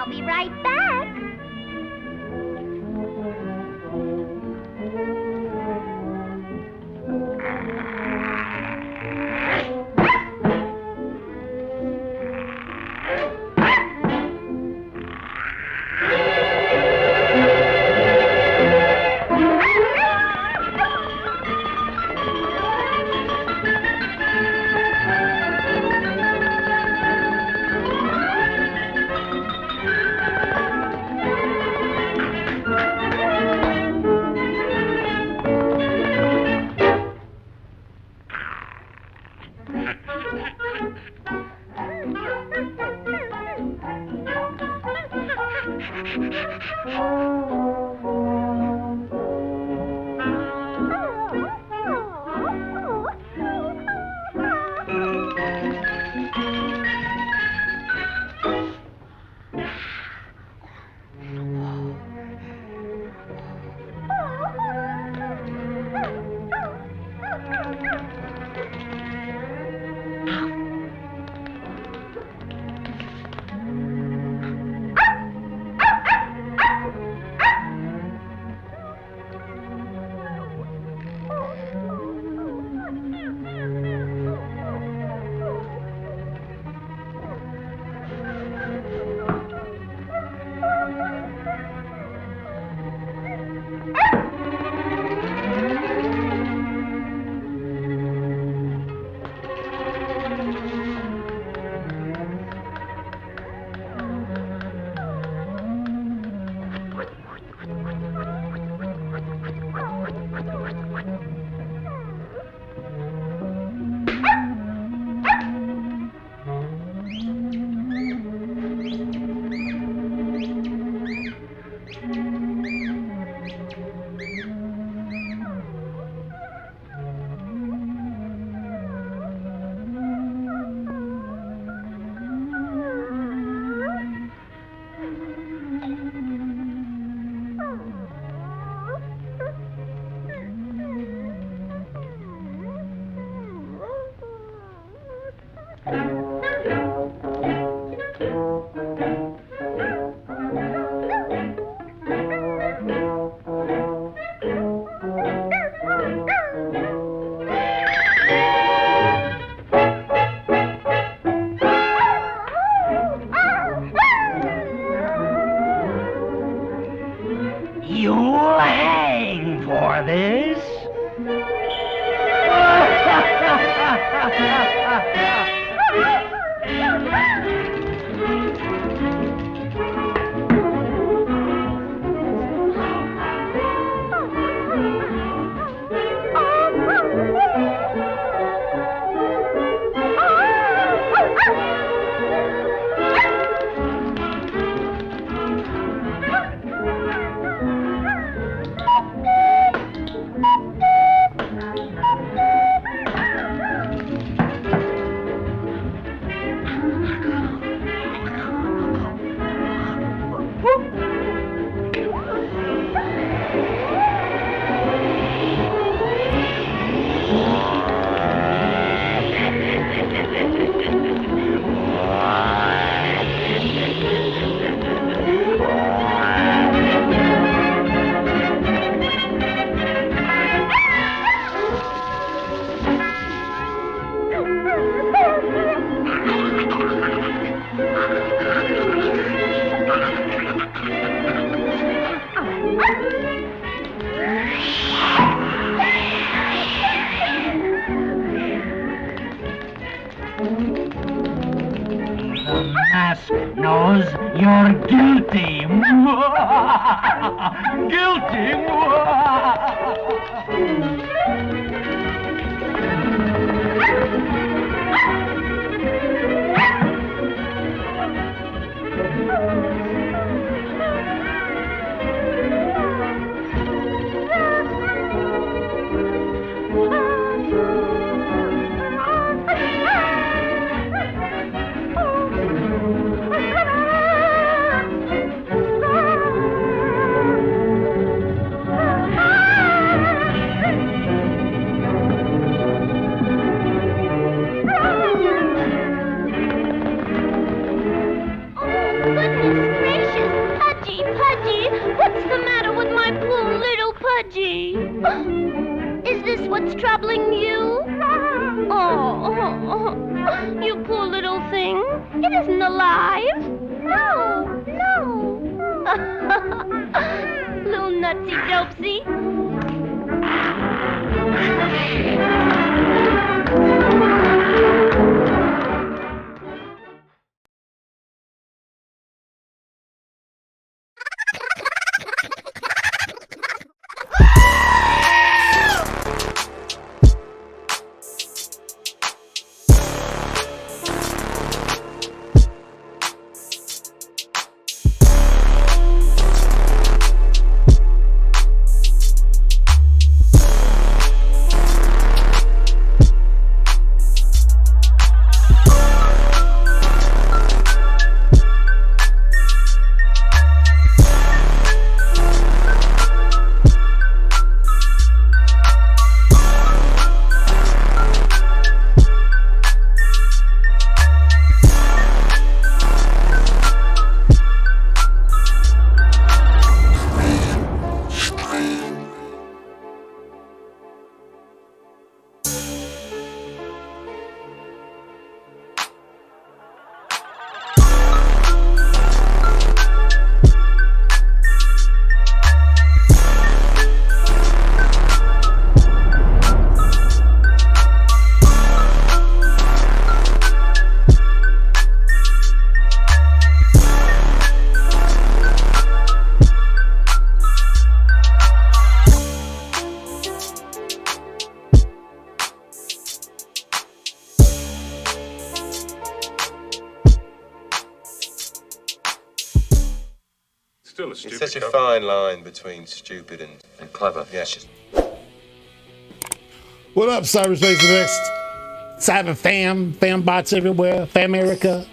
I'll be right back. You'll hang for this. Mask knows you're guilty. Is this what's troubling you? Oh, you poor little thing. It isn't alive. No, no. Little nutsy dopesy. Still a stupid It's such a cover. fine line between stupid and clever. Yes. What up, Cyberspace Next? Cyber fam bots everywhere, Famerica,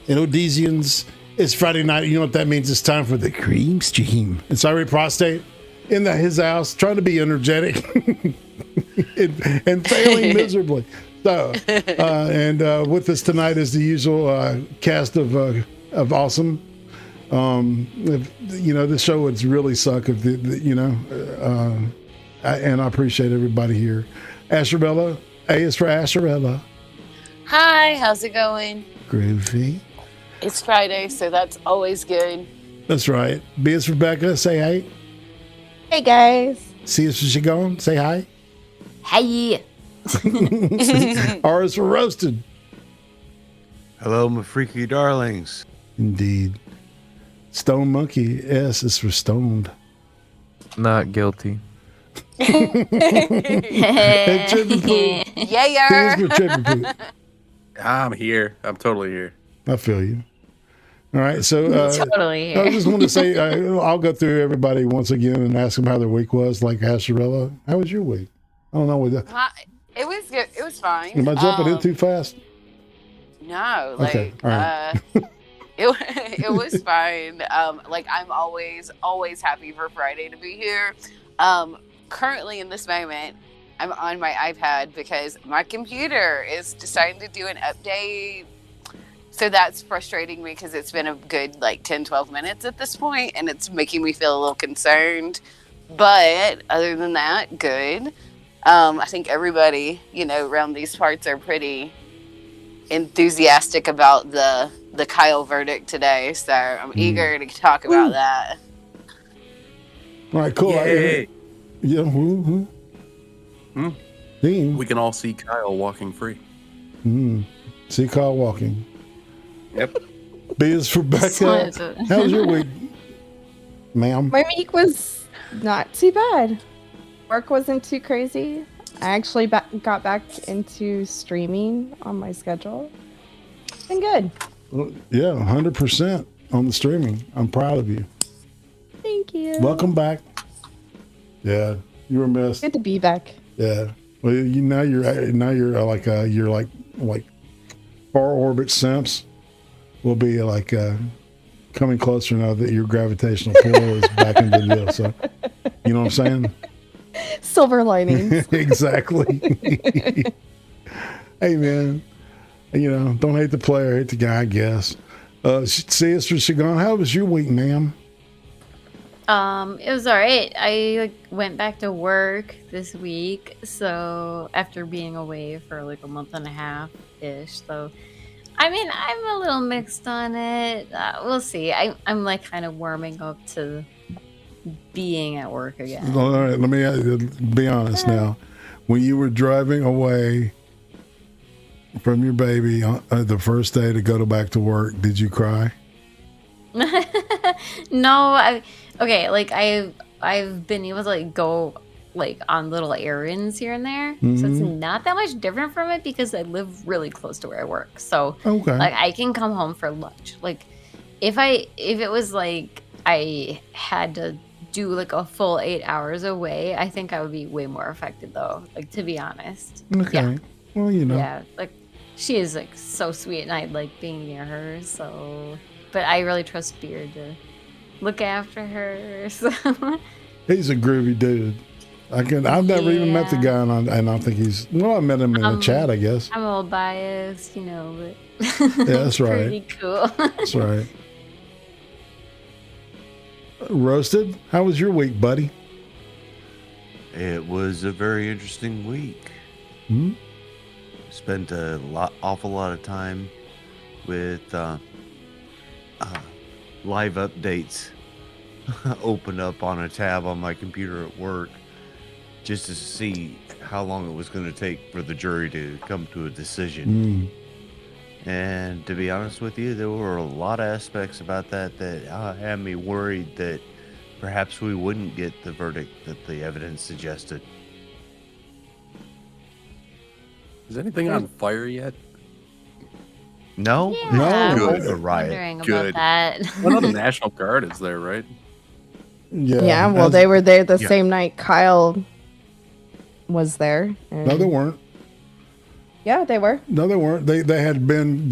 and Odysseans. It's Friday night. You know what that means? It's time for the CREEM Stream. It's Ari Prostate in his house, trying to be energetic and failing miserably. So, with us tonight is the usual cast of awesome. This show would really suck if and I appreciate everybody here. Asherella, A is for Asherella. Hi, how's it going? Groovy. It's Friday, so that's always good. That's right. B is for Becca. Say hey. Hey guys. C is for Shagon. Say hi. Hey. R is for roasted. Hello, my freaky darlings. Indeed. Stone Monkey. S is for stoned. Not guilty. And Trippy Poo. Yeah. Here's for Trippy Poo. I'm here. I'm totally here. I feel you. All right, so Totally. I just want to say I'll go through everybody once again and ask them how their week was. Like ASHERELLA, how was your week? I don't know what that. It was good. It was fine. Am I jumping in too fast? No, like Okay, all right. it was fine. Like I'm always happy for Friday to be here. Currently in this moment, I'm on my iPad because my computer is deciding to do an update. So that's frustrating me because it's been a good like 10-12 minutes at this point, and it's making me feel a little concerned. But other than that, good. I think everybody, around these parts are pretty enthusiastic about the Kyle verdict today. So I'm eager to talk about that. All right, cool. Yay. Yeah. Dean. We can all see Kyle walking free. See Kyle walking. Yep. B is for Becca. How was your week, ma'am? My week was not too bad. Work wasn't too crazy. I actually got back into streaming on my schedule. Been good. Well, yeah, 100% on the streaming. I'm proud of you. Thank you. Welcome back. Yeah, you were missed. Good to be back. Yeah. Well, you're like far orbit simps will be like coming closer now that your gravitational pull is back into the deal. So, you know what I'm saying? Silver linings. Exactly. Hey, man. Don't hate the player, hate the guy, I guess. See us for Shagan. How was your week, ma'am? It was all right. I went back to work this week, so after being away for like a month and a half ish. So, I mean, I'm a little mixed on it. We'll see. I'm like kind of warming up to being at work again. All right, let me be honest now. When you were driving away from your baby on the first day to go back to work, did you cry? No, I've been able to go on little errands here and there, so it's not that much different from it because I live really close to where I work. So I can come home for lunch. Like if it was like I had to do like a full 8 hours away, I think I would be way more affected though. Like to be honest. Okay. Yeah. Well, Yeah, like she is like so sweet, and I like being near her. So, but I really trust Beard to look after her. So. He's a groovy dude. I've never even met the guy, and I think he's. Well, I met him in the chat, I guess. I'm a little biased, but yeah, that's right. Pretty cool. That's right. Roasted, how was your week, buddy? It was a very interesting week. Spent awful lot of time with live updates open up on a tab on my computer at work just to see how long it was going to take for the jury to come to a decision. And to be honest with you, there were a lot of aspects about that had me worried that perhaps we wouldn't get the verdict that the evidence suggested. Is anything on fire yet? No? Yeah, No. I was A riot. wondering Good. about that. One of the National Guard is there, right? Yeah, well, they were there the same night Kyle was there. No, they weren't. Yeah, they were. No, they weren't. They had been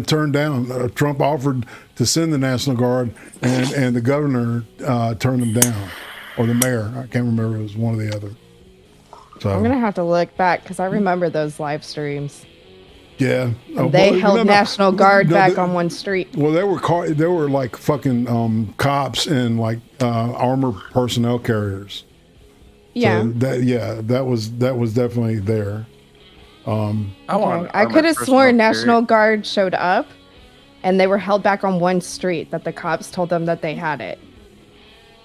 turned down. Trump offered to send the National Guard, and the governor turned them down, or the mayor. I can't remember. It was one or the other. So I'm gonna have to look back because I remember those live streams. yeah, They held National Guard back on one street. Well, there were like fucking cops and like armored personnel carriers. Yeah. So that was definitely there. I could have sworn National Guard showed up and they were held back on one street that the cops told them that they had it.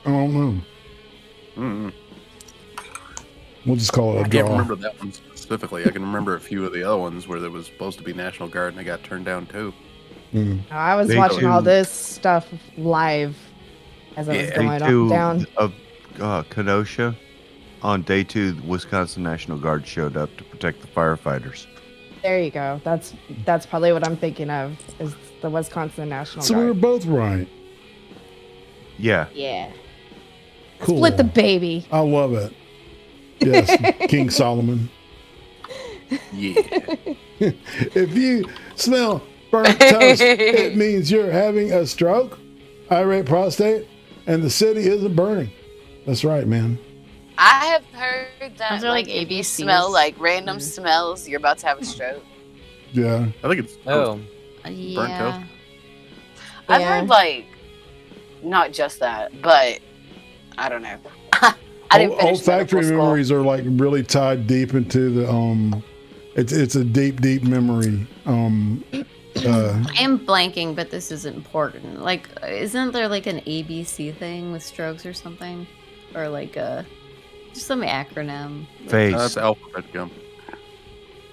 I don't know. We'll just call it a I draw. can't remember that one specifically. I can remember a few of the other ones where there was supposed to be National Guard and they got turned down too. I was watching all this stuff live as I was going up and down. Of Kenosha, on day 2, the Wisconsin National Guard showed up to protect the firefighters. There you go. That's probably what I'm thinking of, is the Wisconsin National So Guard. we were both right. Yeah. Yeah. Cool. Split the baby. I love it. Yes, King Solomon. Yeah. If you smell burnt toast, it means you're having a stroke, irate prostate, and the city isn't burning. That's right, man. I have heard that Those are like if you ABCs. smell like random smells, you're about to have a stroke. Yeah. I think it's Oh. burnt Yeah. toast. I've Yeah. heard like not just that, but I don't know. I didn't finish Olfactory medical school. memories are like really tied deep into the it's a deep memory. I am blanking, but this is important. Like, isn't there like an ABC thing with strokes or something, or like just some acronym? Face. That's alphabet gum.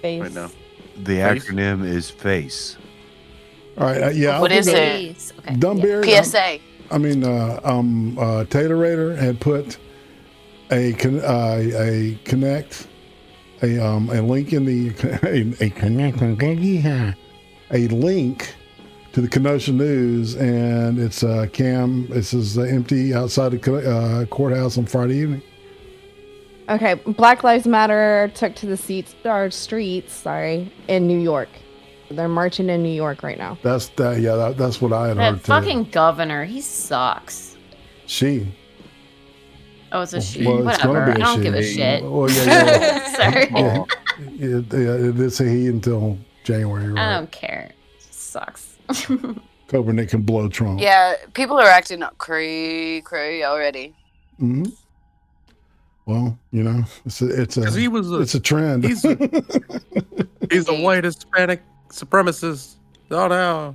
Face. Right now. The Face? acronym is FACE. All right, yeah. What is it? Face. Okay. Dumbbeard. PSA. I mean, Taterator had put a link in the a link to the Kenosha News, and it's Cam. This is empty outside the courthouse on Friday evening. Okay, Black Lives Matter took to the streets in New York. They're marching in New York right now. That's that. Yeah, that's what I had That heard fucking governor, he sucks. She. Oh, it's a she. Well, it's gonna Whatever. be I a don't give a she. shit. Well, yeah. Sorry. Yeah, it's a he until January. Right? I don't care. It sucks. Kaepernick can blow Trump. Yeah, people are acting cray already. Mm-hmm. Well, it's a trend. He's a white Hispanic supremacist. Oh no.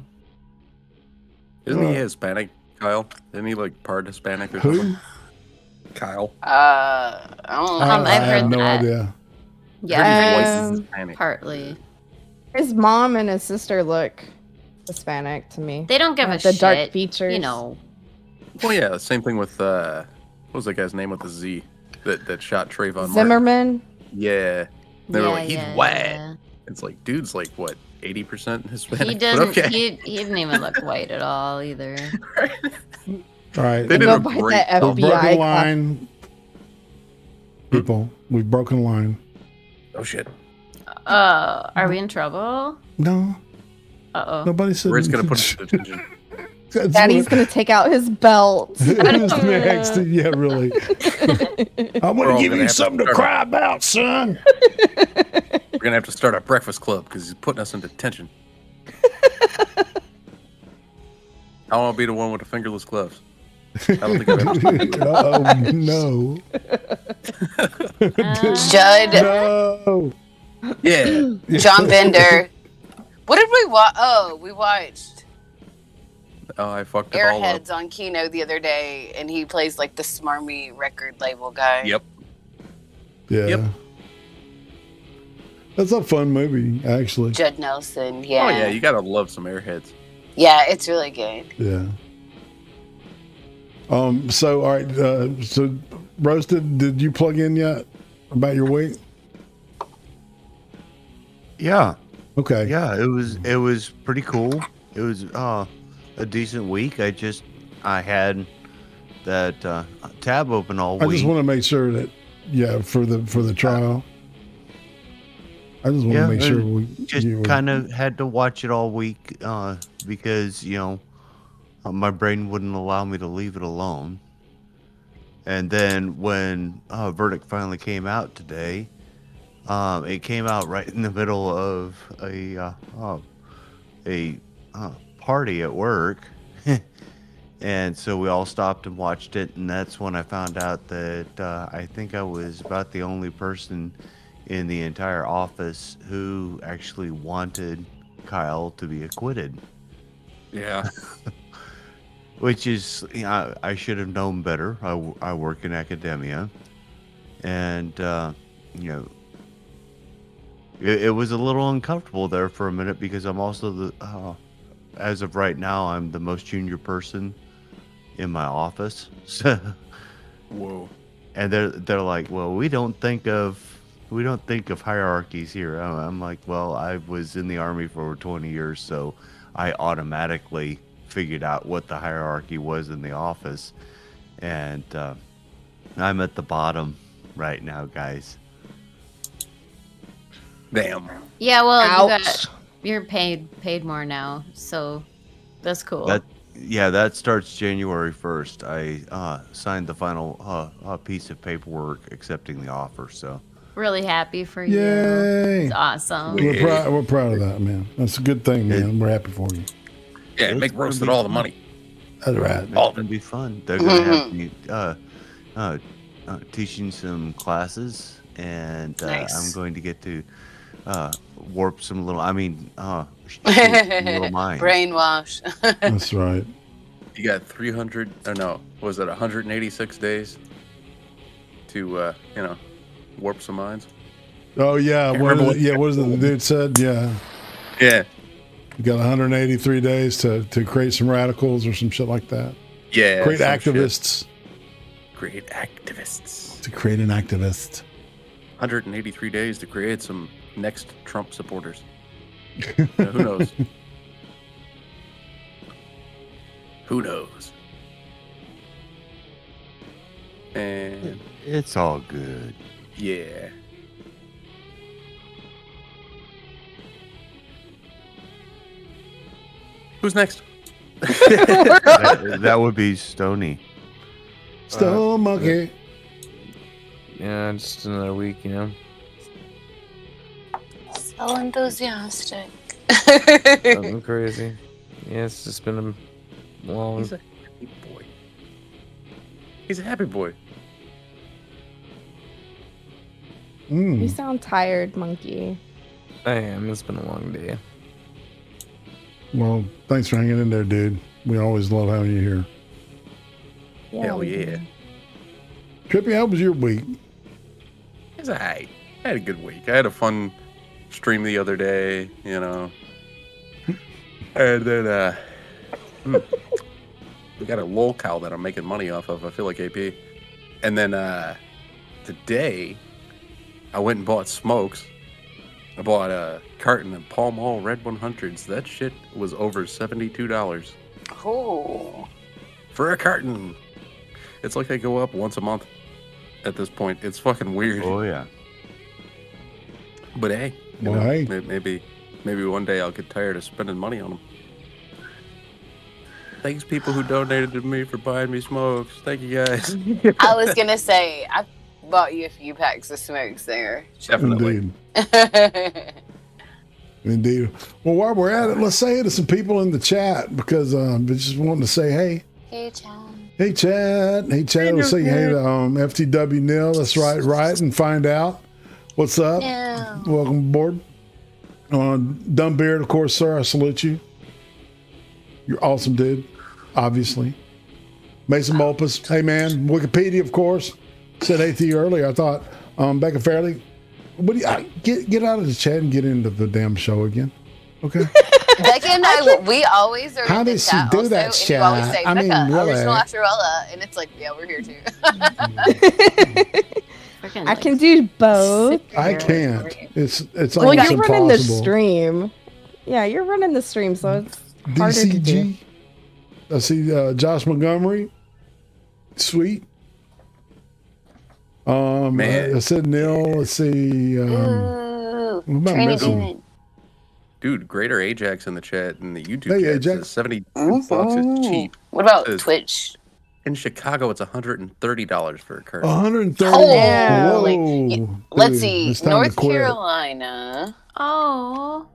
Isn't he Hispanic, Kyle? Isn't he like part Hispanic or something? Kyle. I don't know. I've I have heard no that. idea. Yeah, Hispanic. partly. His mom and his sister look Hispanic to me. They don't give a the shit. dark features. You know. Well, yeah, same thing with what was that guy's name with the Z that shot Trayvon Martin? Zimmerman. Yeah, they were Yeah, like, he's yeah, white. yeah. It's like, dude's like what, 80% Hispanic? He But doesn't. okay. He didn't even look white at all either. All right. They did Go a by great the job. We've broken FBI. line. People, we've broken line. Oh shit. Are we in trouble? No, Uh-oh. nobody said. We're just gonna put it in detention. That's Daddy's what- gonna take out his belt. Who's next? Yeah, really. I'm We're gonna all give gonna you have to something to start cry about, son. We're gonna have to start a breakfast club because he's putting us in detention. I want to be the one with the fingerless gloves. I don't think I've ever. Oh no. Judd, No. Yeah. John Bender. What did we watch? Oh, we watched Oh, I fucked it all up. Airheads on Kino the other day, and he plays like the smarmy record label guy. Yep. Yeah. Yep. That's a fun movie, actually. Judd Nelson. Yeah. Oh yeah, you gotta love some Airheads. Yeah, it's really good. Yeah. So all right. So, Roasted, did you plug in yet about your week? Yeah. Okay. Yeah, it was pretty cool. It was a decent week. I had that tab open all I week. just want to make sure that for the trial. I just want to make sure we just kind of had to watch it all week because my brain wouldn't allow me to leave it alone. And then when verdict finally came out today, it came out right in the middle of a party at work. And so we all stopped and watched it, and that's when I found out that I think I was about the only person in the entire office who actually wanted Kyle to be acquitted. Yeah. Which is, I should have known better. I work in academia, and you know, it was a little uncomfortable there for a minute because I'm also as of right now, I'm the most junior person in my office. So, whoa. And they're like, well, we don't think of hierarchies here. I'm like, well, I was in the Army for over 20 years, so I automatically figured out what the hierarchy was in the office. And I'm at the bottom right now, guys. Damn. Yeah, well, Ouch. you're paid more now, so that's cool. That starts January 1st. I signed the final piece of paperwork accepting the offer. So really happy for you. Yay! It's awesome. We're proud of that, man. That's a good thing, man. We're happy for you. Yeah, make roasted all the money. That's right. It's going to be fun. They're going to have me teaching some classes, and Nice. I'm going to get to warp some little. Little minds. Brainwash. That's right. You got 300. Or no, was it 186 days to warp some minds? Oh yeah, what is it the dude said? Yeah. Yeah. You got 183 days to create some radicals or some shit like that. Yeah. Create activists. Create activists. To create an activist. 183 days to create some next Trump supporters. Who knows? Who knows? And it's all good. Yeah. Who's next? that would be Stony. Stone Monkey. Yeah, just another week, you know. So enthusiastic. Nothing crazy. Yeah, it's just been a long. He's a happy boy. He's a happy boy. You sound tired, Monkey. I am. It's been a long day. Well, thanks for hanging in there, dude. We always love having you here. Yeah, Hell yeah. Trippy, how was your week? It's alright. I had a good week. I had a fun stream the other day, you know. And then we got a lolcow that I'm making money off of. I feel like AP. And then today I went and bought smokes. I bought a carton of Pall Mall Red 100s. That shit was over $72. Oh. For a carton. It's like they go up once a month at this point. It's fucking weird. Oh yeah. But hey, you Well, know, hey. maybe one day I'll get tired of spending money on them. Thanks, people who donated to me for buying me smokes. Thank you, guys. I was gonna say I bought you a few packs of smokes there. Definitely. Indeed. Well, while we're at it, let's say hey to some people in the chat because they just wanting to say hey. Hey, Chad. Hey, Chad. Hey, Chad. Let's say hey to FTW Nil. That's right, and find out what's up. Yeah. Welcome aboard. Dumbbeard, of course, sir. I salute you. You're awesome, dude. Obviously. Mason Mulpus. Hey, man. Wikipedia, of course. Said hey to you earlier. I thought Becca Fairley. What do you get out of the chat and get into the damn show again? Okay. Becca and I, we always are How in the does she chat do also, that and shit? you always say, I mean, Becca, really. original ASHERELLA, and it's like, yeah, we're here too. I can do both. I can't. It's Well, almost you're running the impossible. stream. Yeah, you're running the stream, so it's harder to do. DCG. I see Josh Montgomery. Sweet. Man. I said Neil. Let's see. Ooh, what am I Trini missing? Demon. Dude, Greater Ajax in the chat and the YouTube Hey, chat Ajax. says 70 bucks is cheap. What about Says, Twitch? In Chicago, it's $130 for a carton. 130. Holy. Whoa, Let's dude, see. it's time North to quit. Carolina. Oh.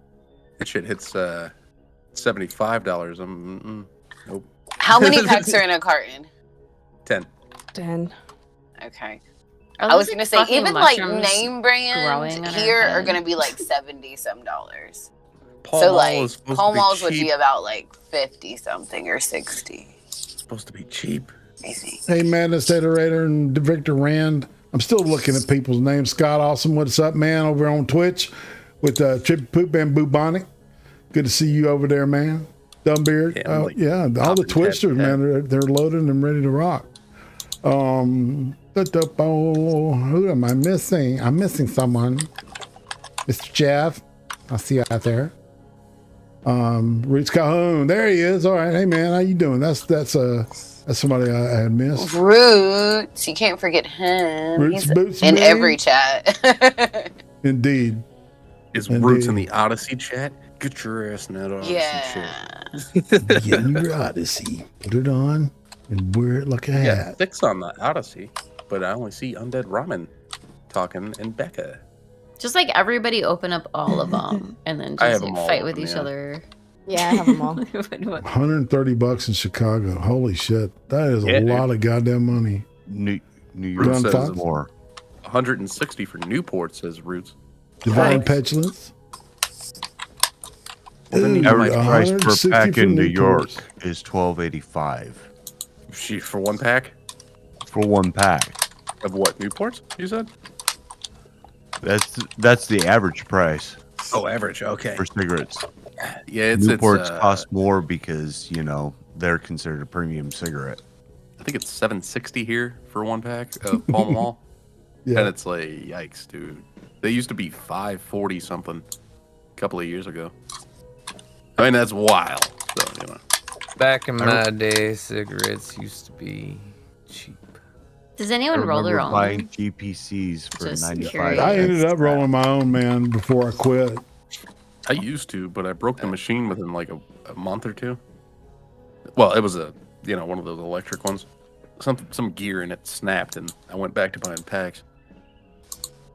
That shit hits $75. Nope. How many packs are in a carton? 10. 10. Okay. Are I was those, gonna say fucking even like mushrooms name growing brands on our here are head? gonna be like $70-some. Pall So Mall like is supposed Pall to be Malls would cheap. be about like 50-something or 60. It's supposed to be cheap. I think. Hey, Madness Iterator and Victor Rand. I'm still looking at people's names. Scott Awesome, what's up, man? Over on Twitch with Trippy Poop and Bubonic. Good to see you over there, man. Dumbbeard. Yeah, All the Twisters, man, they're loaded and ready to rock. Who am I missing? I'm missing someone. Mr. Jeff. I see you out there. Rich Calhoun. There he is. All right. Hey, man, how you doing? That's somebody I had missed. Roots. You can't forget him. Roots Boots in me. every chat. Indeed. Is Roots in the Odyssey chat? Get your ass in that Odyssey chat. Get in your Odyssey. Put it on and wear it like a hat. Yeah, Thick's on the Odyssey, but I only see Undead Ramen talking and BECCA. Just like everybody open up all of them and then just like, fight with each other. Yeah, I have them all. $130 in Chicago. Holy shit. That is a lot of goddamn money. New York says more. 160 for Newport, says Roots. Divine Petulance. Average price per pack in New York is $12.85. For one pack? For one pack. Of what, Newports, you said? That's the average price. Oh, average, okay. For cigarettes. Yeah, Newports cost more because, they're considered a premium cigarette. I think it's $7.60 here for one pack of Pall Mall. Yeah. And it's like, yikes, dude. They used to be $5.40 something a couple of years ago. I mean, that's wild. So, Back in my day, cigarettes used to be cheap. Does anyone roll their own? Buying GPCs for $95. I ended up rolling my own, man, before I quit. I used to, but I broke the machine within like a month or two. Well, it was one of those electric ones. Some gear in it snapped, and I went back to buying packs.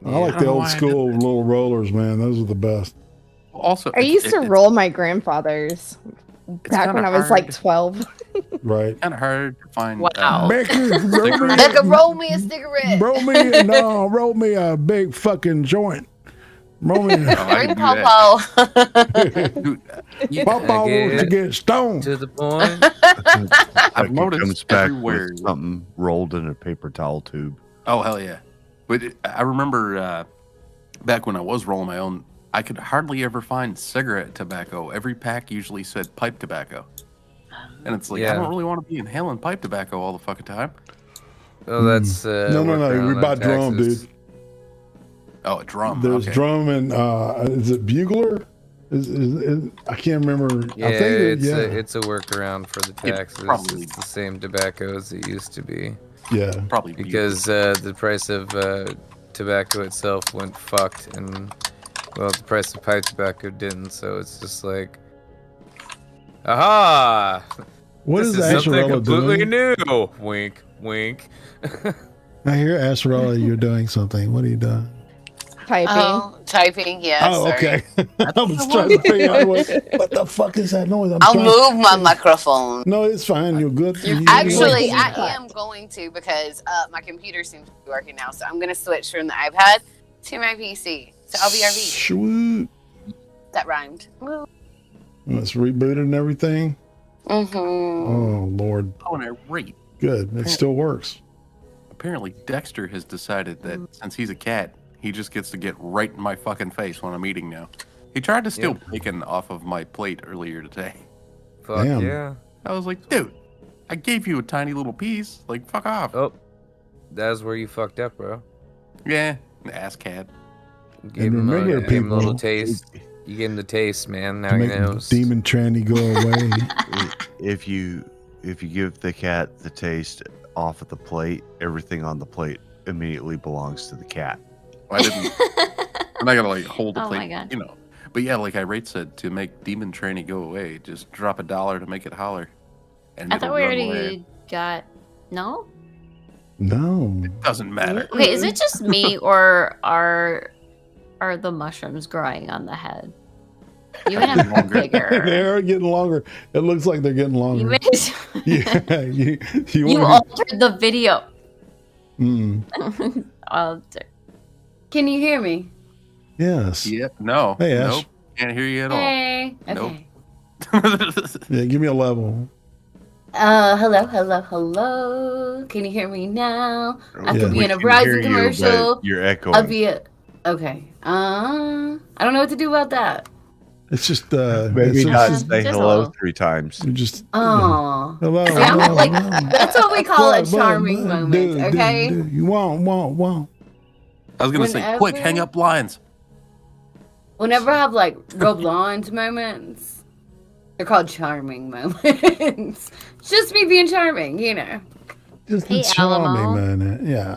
I like the old school little rollers, man. Those are the best. Also, I used to roll my grandfather's back when I was like 12. Right. Kind of hard to find. Wow. Becca, roll me a cigarette. Roll me a big fucking joint. Roll me Bring Popo. Popo wants to get stoned. To the point. I've noticed comes back everywhere with something rolled in a paper towel tube. Oh, hell yeah. But I remember back when I was rolling my own, I could hardly ever find cigarette tobacco. Every pack usually said pipe tobacco. And it's like, I don't really want to be inhaling pipe tobacco all the fucking time. Oh, that's... no. We buy drum, dude. Oh, a drum. There's drum and, is it bugler? I can't remember. Yeah, I think it's a workaround for the taxes. It's the same tobacco as it used to be. Yeah. Probably because the price of tobacco itself went fucked, and well, the price of pipe tobacco didn't. So it's just like, aha! What this is something ASHERELLA completely doing? new? Wink, wink. I hear ASHERELLA, you're doing something. What are you doing? Typing. Oh, typing, yeah. Oh, sorry. okay. I was trying to figure out what the fuck is that noise? I'll move my microphone. No, it's fine. You're good. Actually, I am going to because my computer seems to be working now. So I'm going to switch from the iPad to my PC. So I'll be RV. Sweet. That rhymed. Woo. It's rebooted and everything. Mm-hmm. Oh, Lord. Oh, and I rate. Good. It still works. Apparently, Dexter has decided that since he's a cat, he just gets to get right in my fucking face when I'm eating now. He tried to steal bacon off of my plate earlier today. Fuck Damn. yeah. I was like, dude, I gave you a tiny little piece. Like, fuck off. Oh, that's where you fucked up, bro. Yeah, ass cat. Gave him a little taste. You gave him the taste, man. Now he knows. Demon tranny go away. If you give the cat the taste off of the plate, everything on the plate immediately belongs to the cat. I didn't. I'm not gonna like hold the Oh plate, my God. you know. But yeah, like Irate said, to make Demon Tranny go away, just drop $1 to make it holler. And I it'll thought we run already away. got... No? No. It doesn't matter. Okay, is it just me or are the mushrooms growing on the head? You would have Longer. bigger. They are getting longer. It looks like they're getting longer. You, made, Yeah. You you altered the video. Mm. Can you hear me? Yes. Yep. No. Hey, Ash. Nope. Can't hear you at all. Hey. Nope. Okay. Yeah, give me a level. Hello. Can you hear me now? I could be in a We can hear Verizon you, commercial. but you're echoing. I'll be okay. I don't know what to do about that. It's just maybe not say hello 3 times. You just Oh, hello. See, I'm hello, like hello. that's what we call a charming moment. Okay. You won't. I was gonna say, quick, hang up lines. Whenever I have like real blonde moments, they're called charming moments. It's just me being charming, you know. Just Hey, charming, man. Yeah.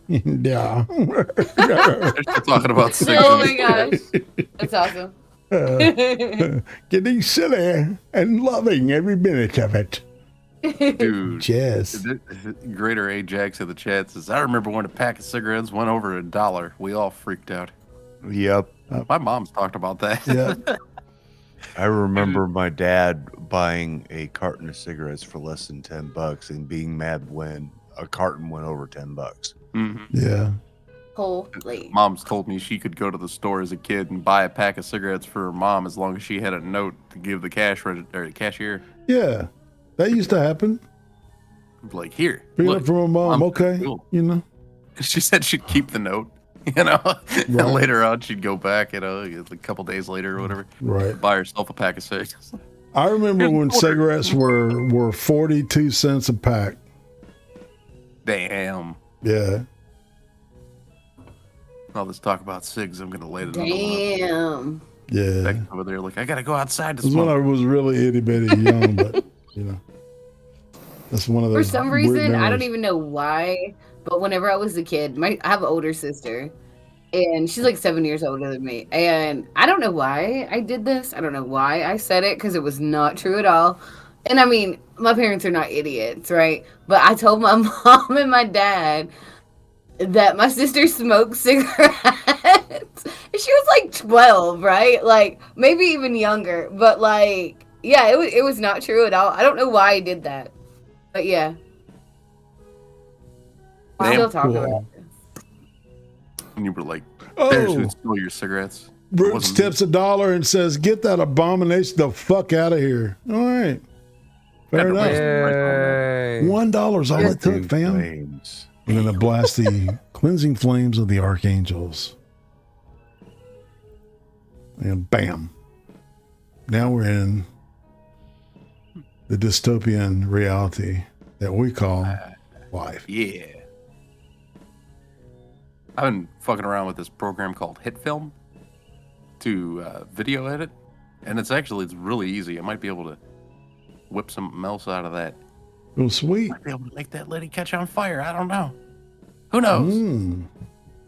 Yeah. They're talking about cigarettes. Oh my gosh, that's awesome. Getting silly and loving every minute of it. Dude. Yes. Greater Ajax in the chat says, I remember when a pack of cigarettes went over $1. We all freaked out. Yep. My mom's talked about that. Yeah. I remember my dad buying a carton of cigarettes for less than $10 and being mad when a carton went over $10. Mm-hmm. Yeah. Holy. Mom's told me she could go to the store as a kid and buy a pack of cigarettes for her mom as long as she had a note to give the cashier. Yeah. That used to happen. Like, here. Bring Look, it from a mom. Okay. cool. You know. She said she'd keep the note, you know. Right. And later on, she'd go back, you know, a couple days later or whatever. Right. Buy herself a pack of cigarettes. I remember when cigarettes were 42 cents a pack. Damn. Yeah. All this talk about cigs, I'm gonna light it Damn. Yeah. Back over there, like, I gotta go outside to It was when I smoke. was really itty bitty young, but you know, that's one of For those. some weird reason, I don't memories. even know why, but whenever I was a kid, I have an older sister, and she's like 7 years older than me. And I don't know why I did this. I don't know why I said it, because it was not true at all. And I mean, my parents are not idiots, right? But I told my mom and my dad that my sister smoked cigarettes. And she was like 12, right? Like, maybe even younger. But like, yeah, it was not true at all. I don't know why I did that. But yeah. I still talk about it. And you were like, Oh. there's who stole your cigarettes. Bruce tips $1 and says, "Get that abomination the fuck out of here." All right, fair enough. $1 all it took, fam. And then to blast the cleansing flames of the archangels, and bam! Now we're in the dystopian reality that we call life. Yeah. I've been fucking around with this program called Hit Film to video edit, and it's really easy. I might be able to whip something else out of that. Oh, sweet! Might be able to make that lady catch on fire. I don't know. Who knows?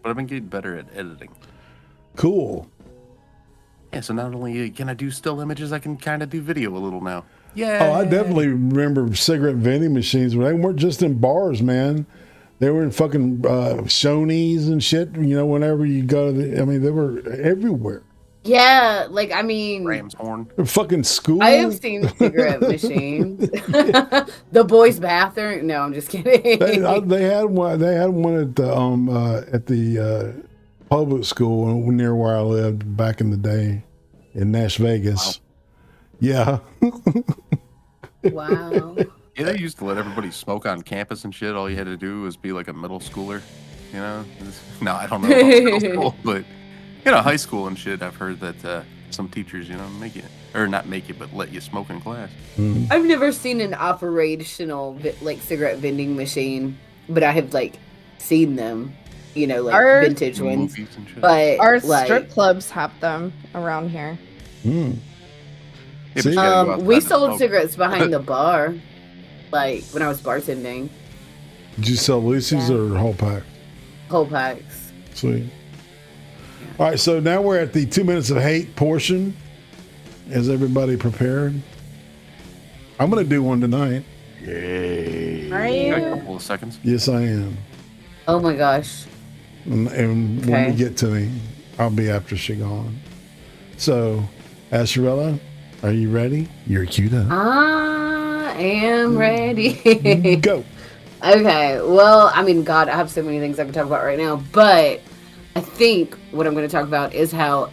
But I've been getting better at editing. Cool. Yeah, so not only can I do still images, I can kind of do video a little now. Yeah. Oh, I definitely remember cigarette vending machines. They weren't just in bars, man. They were in fucking Shoney's and shit. You know, whenever you go to they were everywhere. Yeah, like, I mean, Ram's horn. Fucking school. I have seen cigarette machines. The boys' bathroom. No, I'm just kidding. They had one. They had one at the public school near where I lived back in the day in Nash Vegas. Wow. Yeah. Wow. Yeah, they used to let everybody smoke on campus and shit. All you had to do was be like a middle schooler, you know? No, I don't know about middle school, but, you know, high school and shit, I've heard that some teachers, you know, make you, or not make you, but let you smoke in class. I've never seen an operational, like, cigarette vending machine, but I have, like, seen them, you know, like, vintage ones. But our like, strip clubs have them around here. We sold cigarettes behind the bar, like when I was bartending. Did you sell Lucy's or whole pack? Whole packs. Sweet. All right, so now we're at the 2 minutes of hate portion. Is everybody prepared? I'm going to do one tonight. Yay. Are you? A couple of seconds. Yes, I am. Oh my gosh. And when you get to me, I'll be after she gone. So, Asherella, are you ready? You're queued up. I am ready. Go. Okay, well, I mean, God, I have so many things I can talk about right now, but I think what I'm going to talk about is how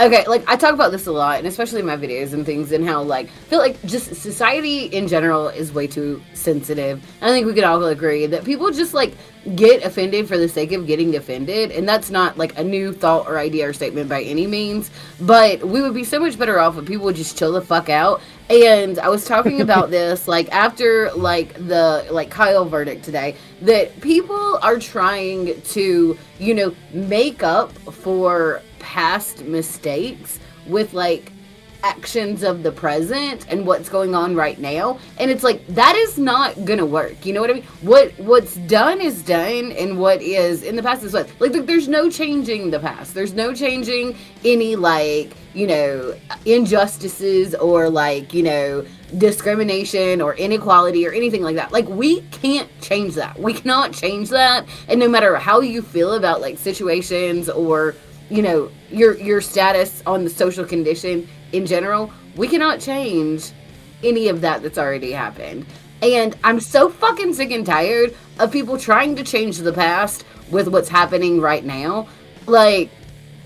Okay, like I talk about this a lot, and especially in my videos and things, and how like I feel like just society in general is way too sensitive. I think we could all agree that people just like get offended for the sake of getting offended, and that's not like a new thought or idea or statement by any means. But we would be so much better off if people would just chill the fuck out. And I was talking about this like after like the like Kyle verdict today, that people are trying to, you know, make up for past mistakes with like actions of the present and what's going on right now, and it's like that is not gonna work. You know what I mean? What's done is done, and what is in the past is what. Like there's no changing the past. There's no changing any like, you know, injustices or like, you know, discrimination or inequality or anything like that. Like we can't change that. We cannot change that. And no matter how you feel about like situations or, you know, your status on the social condition in general, we cannot change any of that that's already happened. And I'm so fucking sick and tired of people trying to change the past with what's happening right now. Like,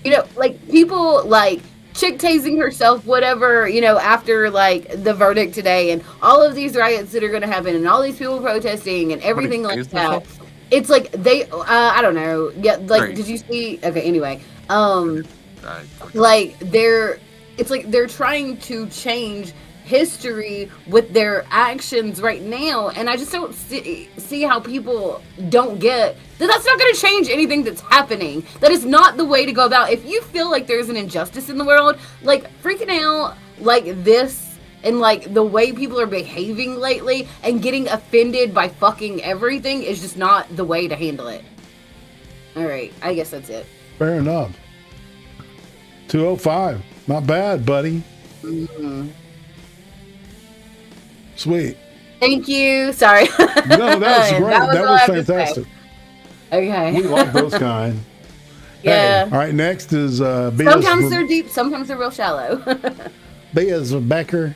you know, like people like chick tasing herself, whatever, you know, after like the verdict today and all of these riots that are going to happen and all these people protesting and everything like that. It's like they, I don't know. Yeah. Like, did you see? Okay. Anyway, like it's like they're trying to change history with their actions right now, and I just don't see how people don't get that that's not going to change anything that's happening. That is not the way to go about. If you feel like there's an injustice in the world, like freaking out like this and like the way people are behaving lately and getting offended by fucking everything is just not the way to handle it. All right, I guess that's it. Fair enough. 205. Not bad, buddy. Mm-hmm. Sweet. Thank you. Sorry. No, that was great. That was fantastic. Okay. We love those kind. Yeah. Hey, all right, next is sometimes they're deep, sometimes they're real shallow. B is Becker.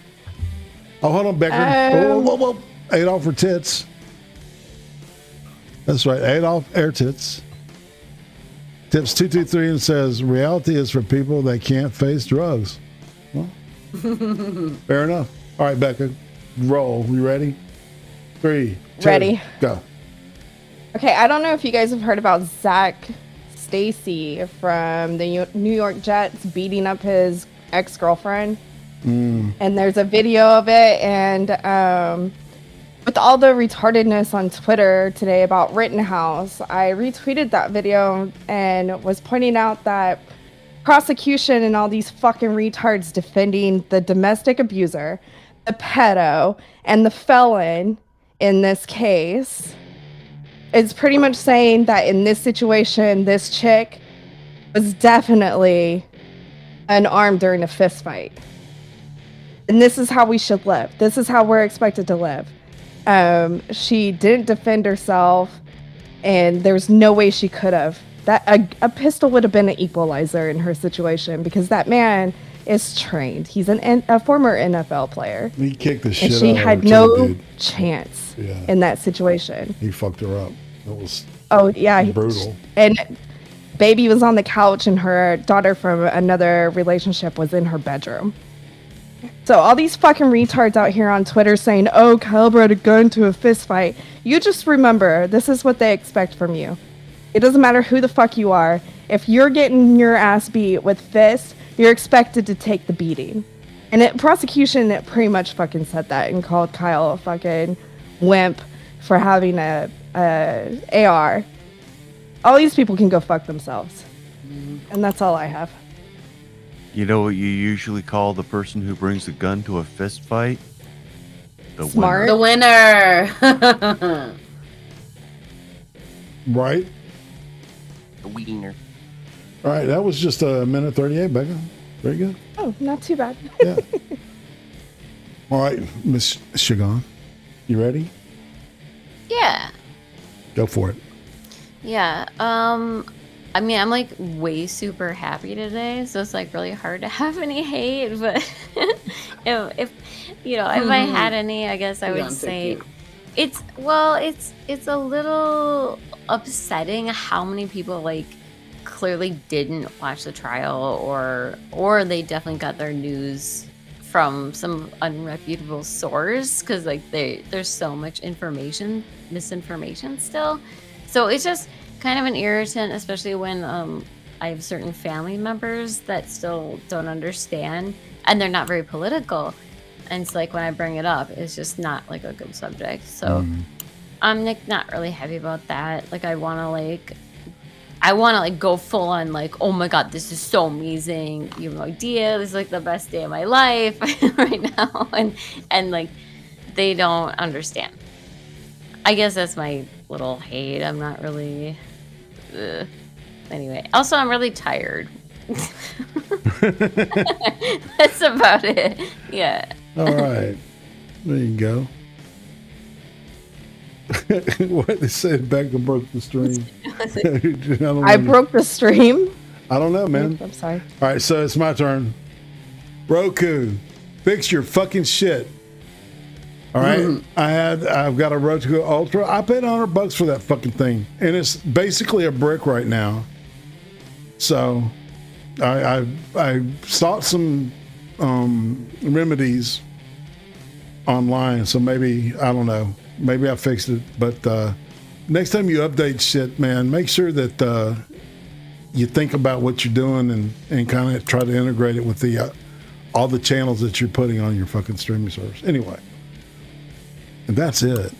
Oh, hold on, Becker. Whoa. Adolf for tits. That's right, Adolf air tits. Tips 223 and says, reality is for people that can't face drugs. Well, fair enough. All right, Becca, roll. You ready? 3, 2, ready. Go. Okay, I don't know if you guys have heard about Zach Stacy from the New York Jets beating up his ex-girlfriend. And there's a video of it, and with all the retardedness on Twitter today about Rittenhouse, I retweeted that video and was pointing out that prosecution and all these fucking retards defending the domestic abuser, the pedo, and the felon in this case is pretty much saying that in this situation, this chick was definitely unarmed during a fist fight. And this is how we should live. This is how we're expected to live. She didn't defend herself, and there's no way she could have. That a pistol would have been an equalizer in her situation because that man is trained. He's a former NFL player. He kicked the shit out of her. And she had no chance in that situation. He fucked her up. It was brutal. And baby was on the couch, and her daughter from another relationship was in her bedroom. So all these fucking retards out here on Twitter saying, oh, Kyle brought a gun to a fist fight. You just remember, this is what they expect from you. It doesn't matter who the fuck you are. If you're getting your ass beat with fists, you're expected to take the beating. And prosecution, it pretty much fucking said that and called Kyle a fucking wimp for having a AR. All these people can go fuck themselves. And that's all I have. You know what you usually call the person who brings a gun to a fist fight? Smart. The winner. Right? The wiener. All right, that was just a minute 38, Becca. Very good. Oh, not too bad. Yeah. All right, Miss Shagan, you ready? Yeah. Go for it. Yeah. I mean, I'm like way super happy today, so it's like really hard to have any hate. But if you know, if I had any, I guess I would say it's a little upsetting how many people like clearly didn't watch the trial, or they definitely got their news from some unreputable source, because like there's so much misinformation still. So it's just kind of an irritant, especially when I have certain family members that still don't understand, and they're not very political. And it's like when I bring it up, it's just not like a good subject. So I'm not really happy about that. Like I want to go full on like, oh my god, this is so amazing. You have no idea. This is like the best day of my life right now. And like they don't understand. I guess that's my little hate. I'm not really anyway. Also, I'm really tired. That's about it. Yeah. All right. There you go. What they said, Becca broke the stream. I broke the stream? I don't know, man. I'm sorry. All right, so it's my turn. Roku, fix your fucking shit. All right, I've got a Roku Ultra. I paid $100 for that fucking thing, and it's basically a brick right now. So, I sought some remedies online. So maybe I don't know. Maybe I fixed it. But next time you update shit, man, make sure that you think about what you're doing and kind of try to integrate it with the all the channels that you're putting on your fucking streaming service. Anyway. And that's it.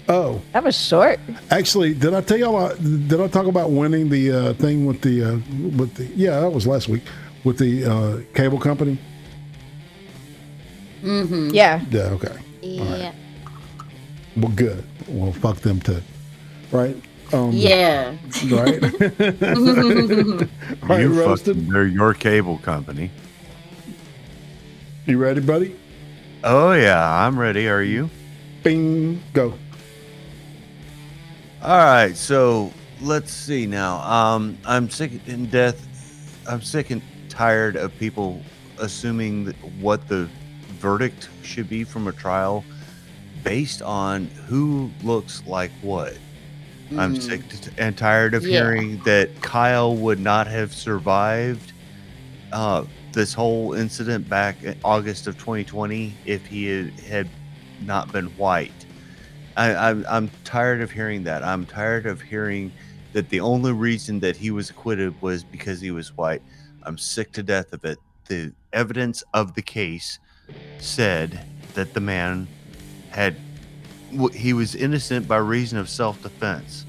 Oh, that was short. Actually, did I tell y'all? Did I talk about winning the thing with the Yeah, that was last week with the cable company. Mm-hmm. Yeah. Yeah. Okay. Yeah. Right. Well, good. Well, fuck them too. Right. Yeah. Right. Right, you Roasted. They're your cable company. You ready, buddy? Oh yeah, I'm ready. Are you? Bing, go. All right, so let's see now. I'm sick and tired of people assuming that what the verdict should be from a trial based on who looks like what. I'm sick and tired of hearing that Kyle would not have survived this whole incident back in August of 2020 if he had not been white. I'm tired of hearing that. I'm tired of hearing that the only reason that he was acquitted was because he was white. I'm sick to death of it. The evidence of the case said that the man he was innocent by reason of self-defense.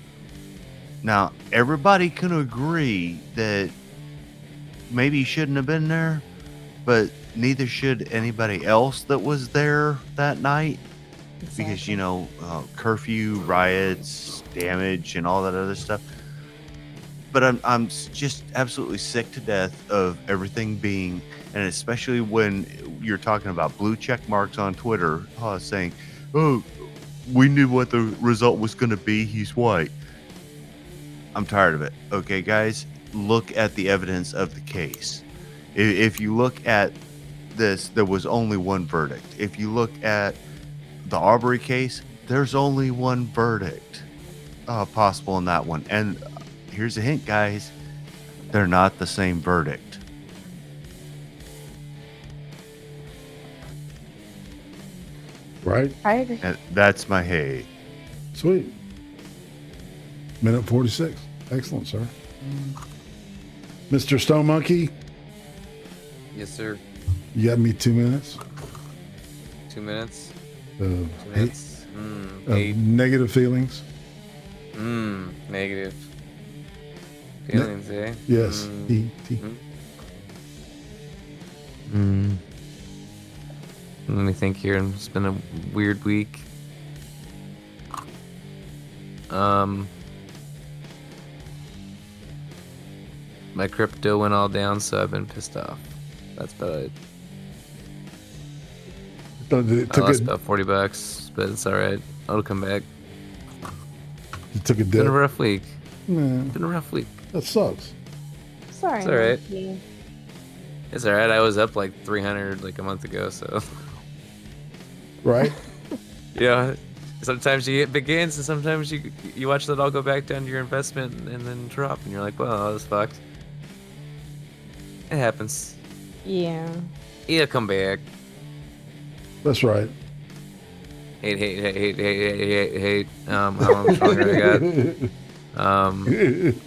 Now, everybody can agree that maybe he shouldn't have been there, but neither should anybody else that was there that night. Exactly. Because, you know, curfew, riots, damage, and all that other stuff. But I'm just absolutely sick to death of everything being, and especially when you're talking about blue check marks on Twitter saying, oh, we knew what the result was going to be. He's white. I'm tired of it. Okay, guys, look at the evidence of the case. If you look at this, there was only one verdict. If you look at the Arbery case, there's only one verdict possible in that one. And here's a hint, guys. They're not the same verdict. Right? I agree. And that's my hate. Sweet. Minute 46. Excellent, sir. Mr. Stone Monkey? Yes, sir. You got me 2 minutes? 2 minutes? 2 minutes? Negative feelings? Negative feelings, eh? Yes. Let me think here. It's been a weird week. My crypto went all down, so I've been pissed off. That's about it. I lost about $40, but it's alright. It'll come back. You took a dip. Been a rough week. Been a rough week. That sucks. Sorry. It's alright. It's alright. I was up like 300 like a month ago, so. Right? Yeah. Sometimes you get big gains, and sometimes you watch that all go back down to your investment and then drop, and you're like, well, that was fucked. It happens. Yeah. It'll come back. That's right. Hate. How much longer I got?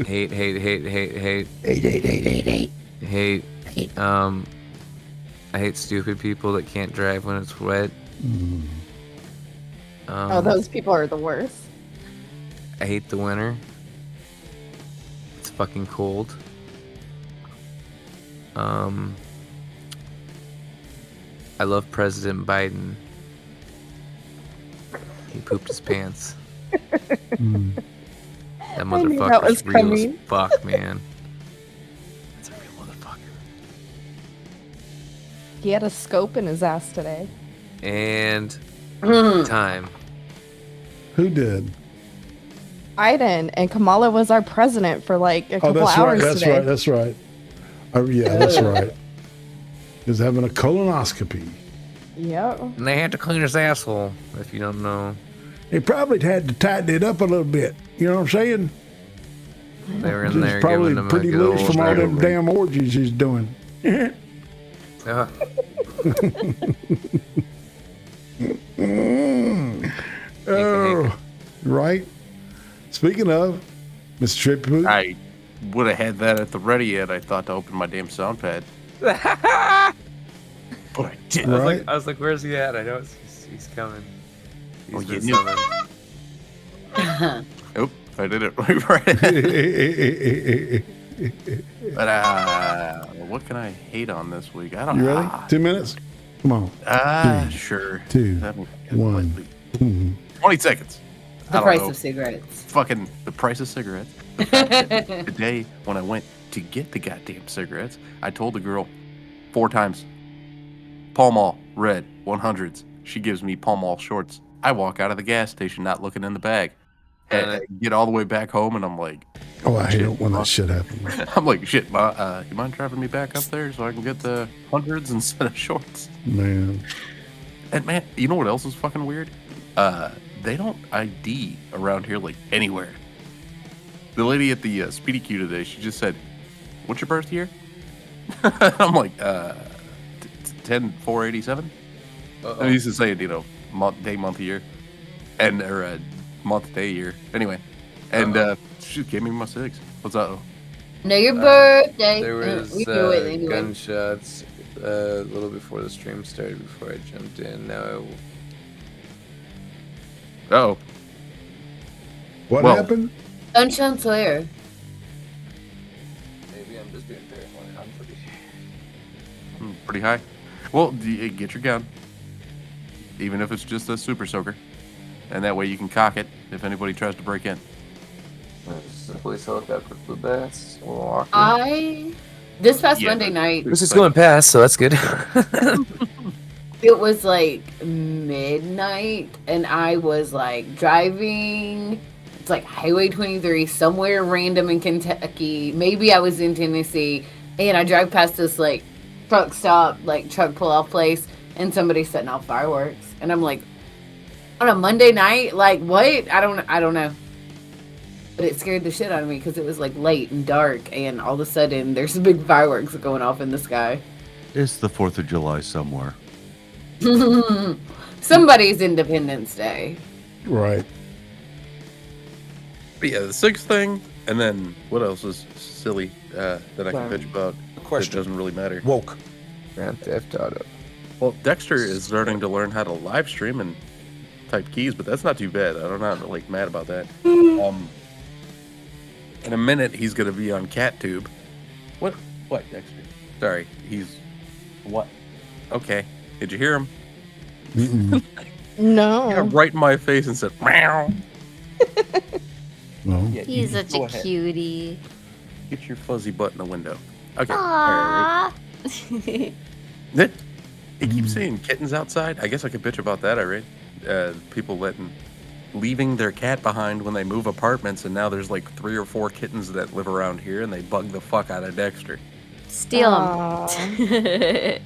Hate. I hate stupid people that can't drive when it's wet. Those people are the worst. I hate the winter. It's fucking cold. I love President Biden. He pooped his pants. That motherfucker's real as fuck, man. That's a real motherfucker. He had a scope in his ass today. And time. Who did? Biden and Kamala was our president for like a couple hours today. That's right. Yeah, that's right. He was having a colonoscopy. Yep. And they had to clean his asshole, if you don't know. They probably had to tighten it up a little bit. You know what I'm saying? They were in He's there probably giving him pretty a good loose old from all them damn orgies he's doing. Oh, right. Speaking of, Mr. Trippy, I would have had that at the ready yet. I thought to open my damn sound pad. But I didn't. I was like, where's he at? I know he's coming. He's you been knew. summoned. Oop, I did it right. But what can I hate on this week? I don't know. You ready? 2 minutes? Come on. Sure. 2, 1. 20 seconds. The price of cigarettes. Fucking the price of cigarettes. The fact that today, when I went to get the goddamn cigarettes, I told the girl 4 times, Pall Mall, red, 100s. She gives me Pall Mall shorts. I walk out of the gas station not looking in the bag. And I get all the way back home, and I'm like, oh, I hate it when that shit happens. I'm like, shit, Ma, you mind driving me back up there so I can get the 100s instead of shorts? Man. And man, you know what else is fucking weird? They don't ID around here like anywhere. The lady at the Speedy Q today, she just said, "What's your birth year?" I'm like, 10/4/87. I used to say it, you know, month, day, month, year, and or month, day, year. Anyway, and she gave me my cigs. What's up? No, your birthday. There was we do it anyway. gunshots a little before the stream started. Before I jumped in, now. Oh. What happened? Gunshots where? Maybe I'm just being paranoid. I'm pretty high. Well, get your gun, even if it's just a super soaker, and that way you can cock it if anybody tries to break in. The police helicopter flew past. This past Monday night. This is going past, so that's good. It was like midnight, and I was like driving. It's like Highway 23, somewhere random in Kentucky. Maybe I was in Tennessee, and I drive past this like truck stop, like truck pull-off place, and somebody's setting off fireworks, and I'm like, on a Monday night, like what? I don't know. But it scared the shit out of me because it was like late and dark, and all of a sudden there's big fireworks going off in the sky. It's the 4th of July somewhere. Somebody's Independence Day. Right. But yeah, the 6th thing, and then what else is silly that I can bitch about? Question doesn't really matter. Woke. Grand Theft Auto. Well, Dexter is starting to learn how to live stream and type keys, but that's not too bad. I'm not like mad about that. In a minute, he's gonna be on CatTube. What, Dexter? Sorry, he's what? Okay, did you hear him? No. He got right in my face and said, "Meow." Well, Yeah, He's such go a ahead. cutie. Get your fuzzy butt in the window. Okay. Aww. It keeps saying kittens outside. I guess I could bitch about that. I read people leaving their cat behind when they move apartments, and now there's like 3 or 4 kittens that live around here, and they bug the fuck out of Dexter. Steal them.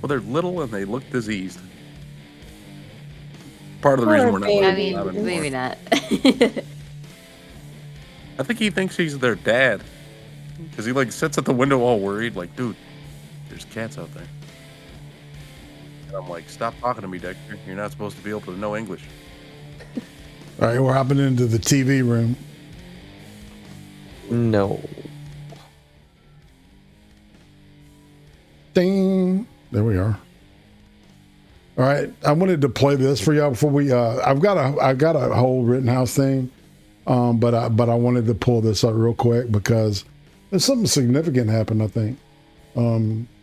Well, they're little and they look diseased. part of the reason we're not. I allowed mean, anymore. maybe not. I think he thinks he's their dad. Because he like sits at the window all worried, like, dude, there's cats out there. And I'm like, stop talking to me, Dexter. You're not supposed to be able to know English. All right, we're hopping into the TV room. No. Ding. There we are. All right, I wanted to play this for y'all before we. I've got a whole Rittenhouse thing, but I wanted to pull this up real quick because there's something significant happened, I think.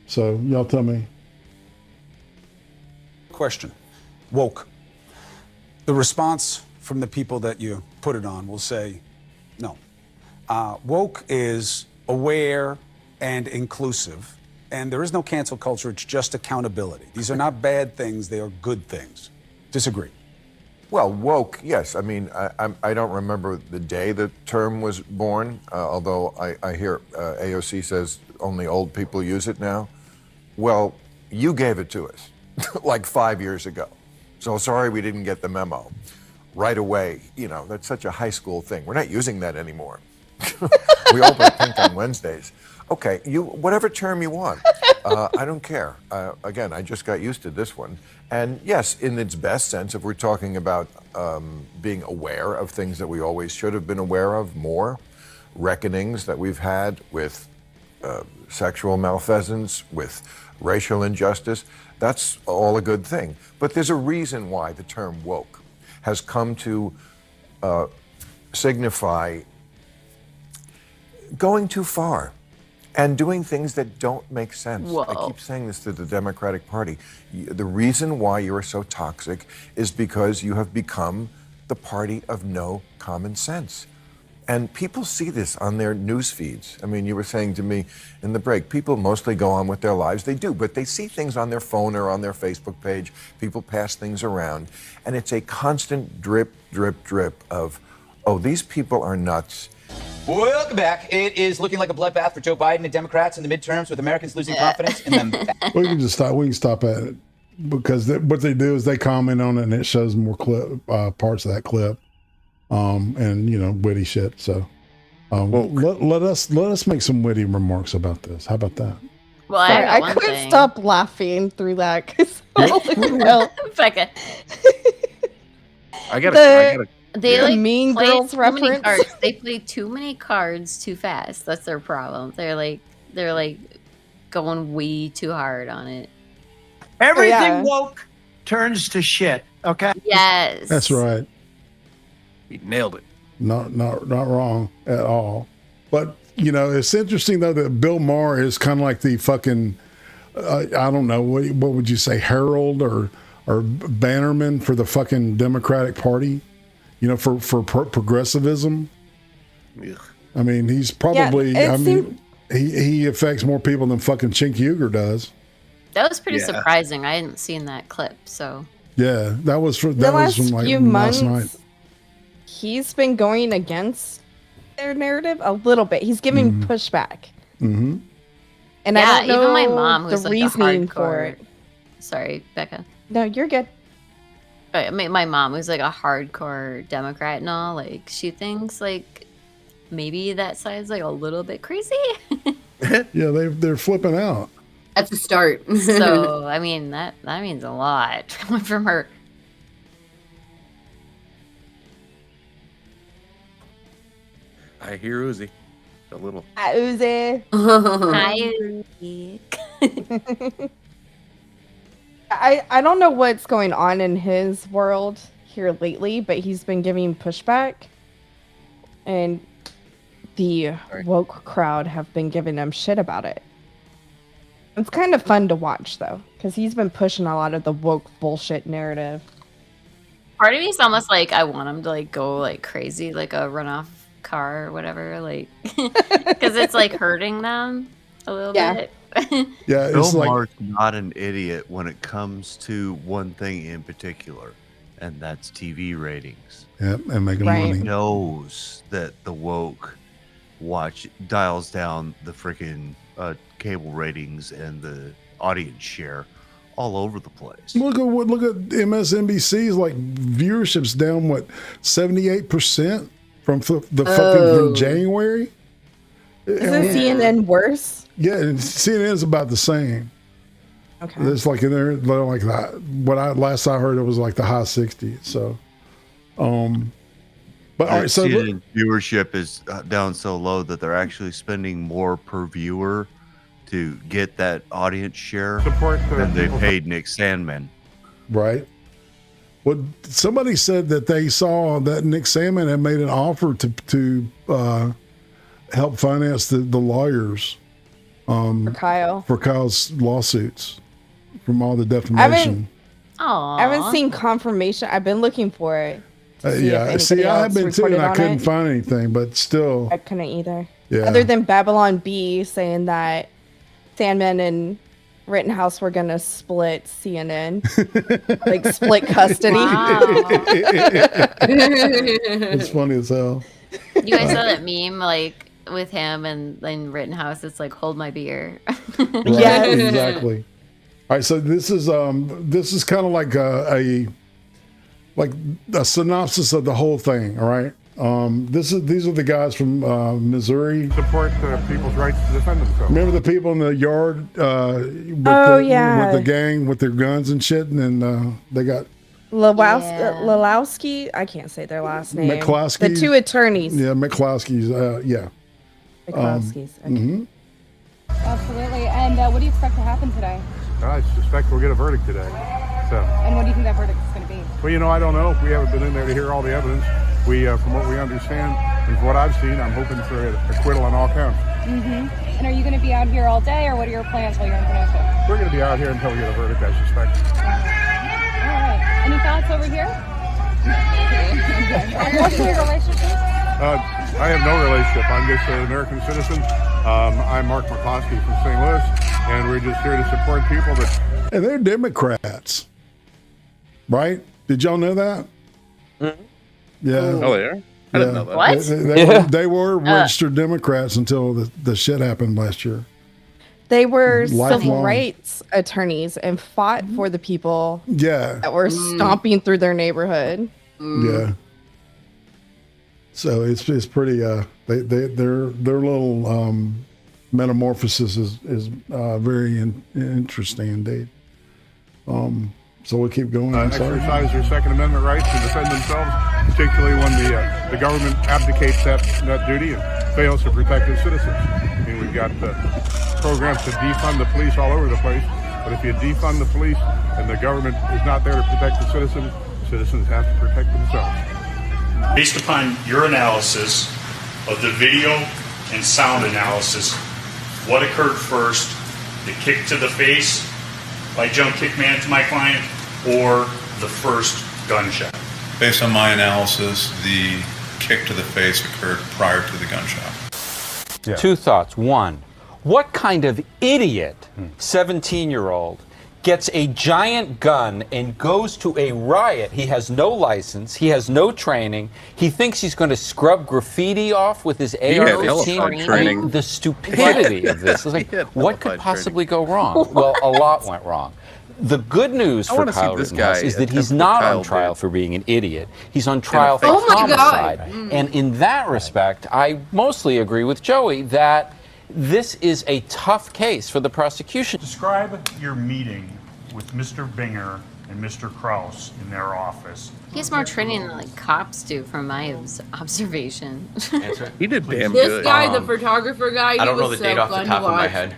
So y'all tell me. Question. Woke. The response from the people that you put it on will say, no. Woke is aware and inclusive, and there is no cancel culture. It's just accountability. These are not bad things. They are good things. Disagree. Well, woke, yes. I mean, I don't remember the day the term was born, although I hear AOC says only old people use it now. Well, you gave it to us like 5 years ago. So sorry we didn't get the memo right away. You know, that's such a high school thing. We're not using that anymore. We all play pink on Wednesdays. Okay, whatever term you want. I don't care. Again, I just got used to this one. And yes, in its best sense, if we're talking about being aware of things that we always should have been aware of more, reckonings that we've had with sexual malfeasance, with racial injustice, that's all a good thing. But there's a reason why the term woke has come to signify going too far and doing things that don't make sense. Whoa. I keep saying this to the Democratic Party. The reason why you are so toxic is because you have become the party of no common sense. And people see this on their news feeds. I mean, you were saying to me in the break, people mostly go on with their lives. They do, but they see things on their phone or on their Facebook page. People pass things around. And it's a constant drip, drip, drip of, oh, these people are nuts. Welcome back. It is looking like a bloodbath for Joe Biden and Democrats in the midterms, with Americans losing confidence in them. We can just stop. We can stop at it because what they do is they comment on it and it shows more parts of that clip, and you know, witty shit. So let us make some witty remarks about this. How about that? Well, I couldn't stop laughing through that because Becca. I gotta. They like Mean play Girls too many reference. cards. They play too many cards too fast. That's their problem. They're like going way too hard on it. Everything woke turns to shit. Okay. Yes. That's right. He nailed it. Not wrong at all. But you know, it's interesting though that Bill Maher is kind of like the fucking I don't know what would you say, herald or bannerman for the fucking Democratic Party. You know, for progressivism. Ugh. I mean, he's probably. He affects more people than fucking Cenk Uygur does. That was pretty surprising. I hadn't seen that clip, so. Yeah, that was from The last like few last months, night. he's been going against their narrative a little bit. He's giving pushback. Mm-hmm. And yeah, I don't know even my mom, who's the like reasoning a hardcore, for it. Sorry, Becca. No, you're good. But my mom, who's like a hardcore Democrat and all, like she thinks like maybe that side's like a little bit crazy. Yeah, they're flipping out. That's a start. So I mean that means a lot coming from her. I hear Uzi. A little. Hi, Uzi. Hi. I don't know what's going on in his world here lately, but he's been giving pushback, and the woke crowd have been giving him shit about it. It's kind of fun to watch though, because he's been pushing a lot of the woke bullshit narrative. Part of me is almost like I want him to like go like crazy, like a runoff car or whatever, like because it's like hurting them a little bit. Yeah, Bill it's like Maher's not an idiot when it comes to one thing in particular, and that's TV ratings. Yeah, and making Right. money. He knows that the woke dials down the freaking cable ratings and the audience share all over the place. Look at MSNBC's like viewership's down 78% from from January. Isn't CNN worse? Yeah, and CNN is about the same. Okay. It's like they're like that. Last I heard, it was like the high 60s. So, but all right. So CNN viewership is down so low that they're actually spending more per viewer to get that audience share than they paid Nick Sandman. Right. Well, somebody said that they saw that Nick Sandman had made an offer to help finance the lawyers for Kyle's lawsuits from all the defamation. I haven't seen confirmation. I've been looking for it. Yeah, see, I have been too, and I couldn't find anything, but still. I couldn't either. Yeah. Other than Babylon B saying that Sandman and Rittenhouse were going to split CNN, like split custody. It's funny as hell. You guys saw that meme, like with him and then Rittenhouse. It's like, hold my beer. Yeah, exactly. All right, so this is kind of like a synopsis of the whole thing. All right, these are the guys from Missouri. Support people's rights to defend themselves. Remember the people in the yard with the gang with their guns and shit, and then they got Lalowski. I can't say their last name. McCloskey. The two attorneys. Yeah, McCloskey's. Yeah. McCloskey's. Mhm. Absolutely. And what do you expect to happen today? I suspect we'll get a verdict today. So. And what do you think that verdict is going to be? Well, I don't know. We haven't been in there to hear all the evidence. From what we understand and from what I've seen, I'm hoping for an acquittal on all counts. Mm-hmm. And are you going to be out here all day, or what are your plans while you're in Kenosha? We're going to be out here until we get a verdict, I suspect. All right. Any thoughts over here? What's your relationship? I have no relationship. I'm just an American citizen. I'm Mark McCloskey from St. Louis, and we're just here to support people that. And they're Democrats, right? Did y'all know that? Mm-hmm. Yeah. Oh, they are? I didn't know that. What? They were registered Democrats until the shit happened last year. They were civil Lifelong. rights attorneys and fought for the people that were Mm. stomping through their neighborhood. Yeah. So it's pretty. Their little metamorphosis is very interesting indeed. So we'll keep going. I'm sorry. Exercise their Second Amendment rights to defend themselves, particularly when the government abdicates that duty and fails to protect its citizens. I mean, we've got programs to defund the police all over the place, but if you defund the police and the government is not there to protect the citizens have to protect themselves. Based upon your analysis of the video and sound analysis, what occurred first, the kick to the face by jump kick man to my client, or the first gunshot? Based on my analysis, the kick to the face occurred prior to the gunshot. Yeah. Two thoughts. One, what kind of idiot 17-year-old gets a giant gun and goes to a riot? He has no license. He has no training. He thinks he's going to scrub graffiti off with his AR-15. I mean, the stupidity of this is like, what could possibly go wrong? Well, a lot went wrong. The good news for Kyle Rittenhouse is that he's not on trial for being an idiot. He's on trial for homicide. And in that respect, I mostly agree with Joey that this is a tough case for the prosecution. Describe your meeting with Mr. Binger and Mr. Kraus in their office. He has more training than like cops do, from my observation. He did damn This good. guy, the photographer guy, I don't he know was the date so off the fun top to of my watch. head,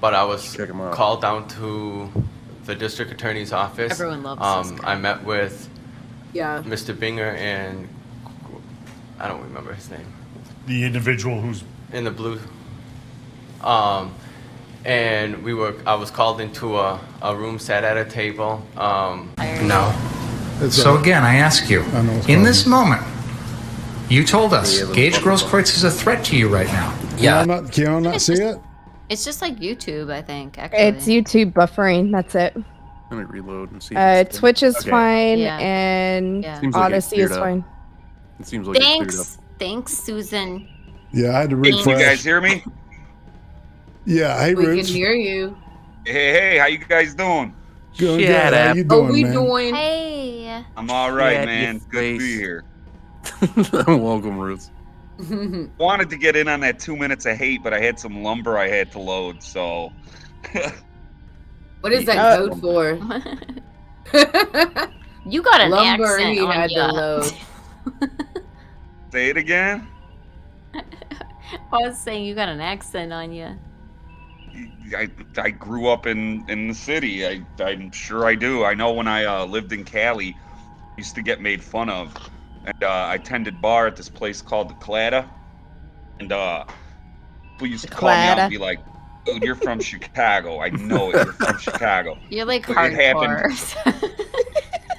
but I was called down to the district attorney's office. Everyone loves this guy. I met with Mr. Binger and I don't remember his name. The individual who's in the blue. And I was called into a room, sat at a table. No. So again, I ask you, in this moment, you told us Gage Grosskreutz is a threat to you right now. Can y'all not see it? It's just like YouTube, I think. Actually, It's YouTube buffering. That's it. Let me reload and see. Twitch is Okay. fine, Yeah. and Seems like it Odyssey cleared is up. fine. It seems like it cleared up. Thanks, Susan. Yeah, I had to Can you refresh. guys hear me? Yeah, hey, We can Roots. hear you. Hey, how you guys doing? Good, good. How you doing, man? Hey. I'm all right, Yeah, man. your Good to be face. here. Welcome, Roots. Wanted to get in on that 2 minutes of hate, but I had some lumber I had to load, so. What is that code for? You got an Lumber accent he on had to ya. load. Say it again? I was saying you got an accent on you. I grew up in the city. I'm sure I do. I know when I lived in Cali, I used to get made fun of. And I tended bar at this place called the Clada. And people used to call me out and be like, dude, you're from Chicago. I know it. You're from Chicago. You're like But it happened. hardcore.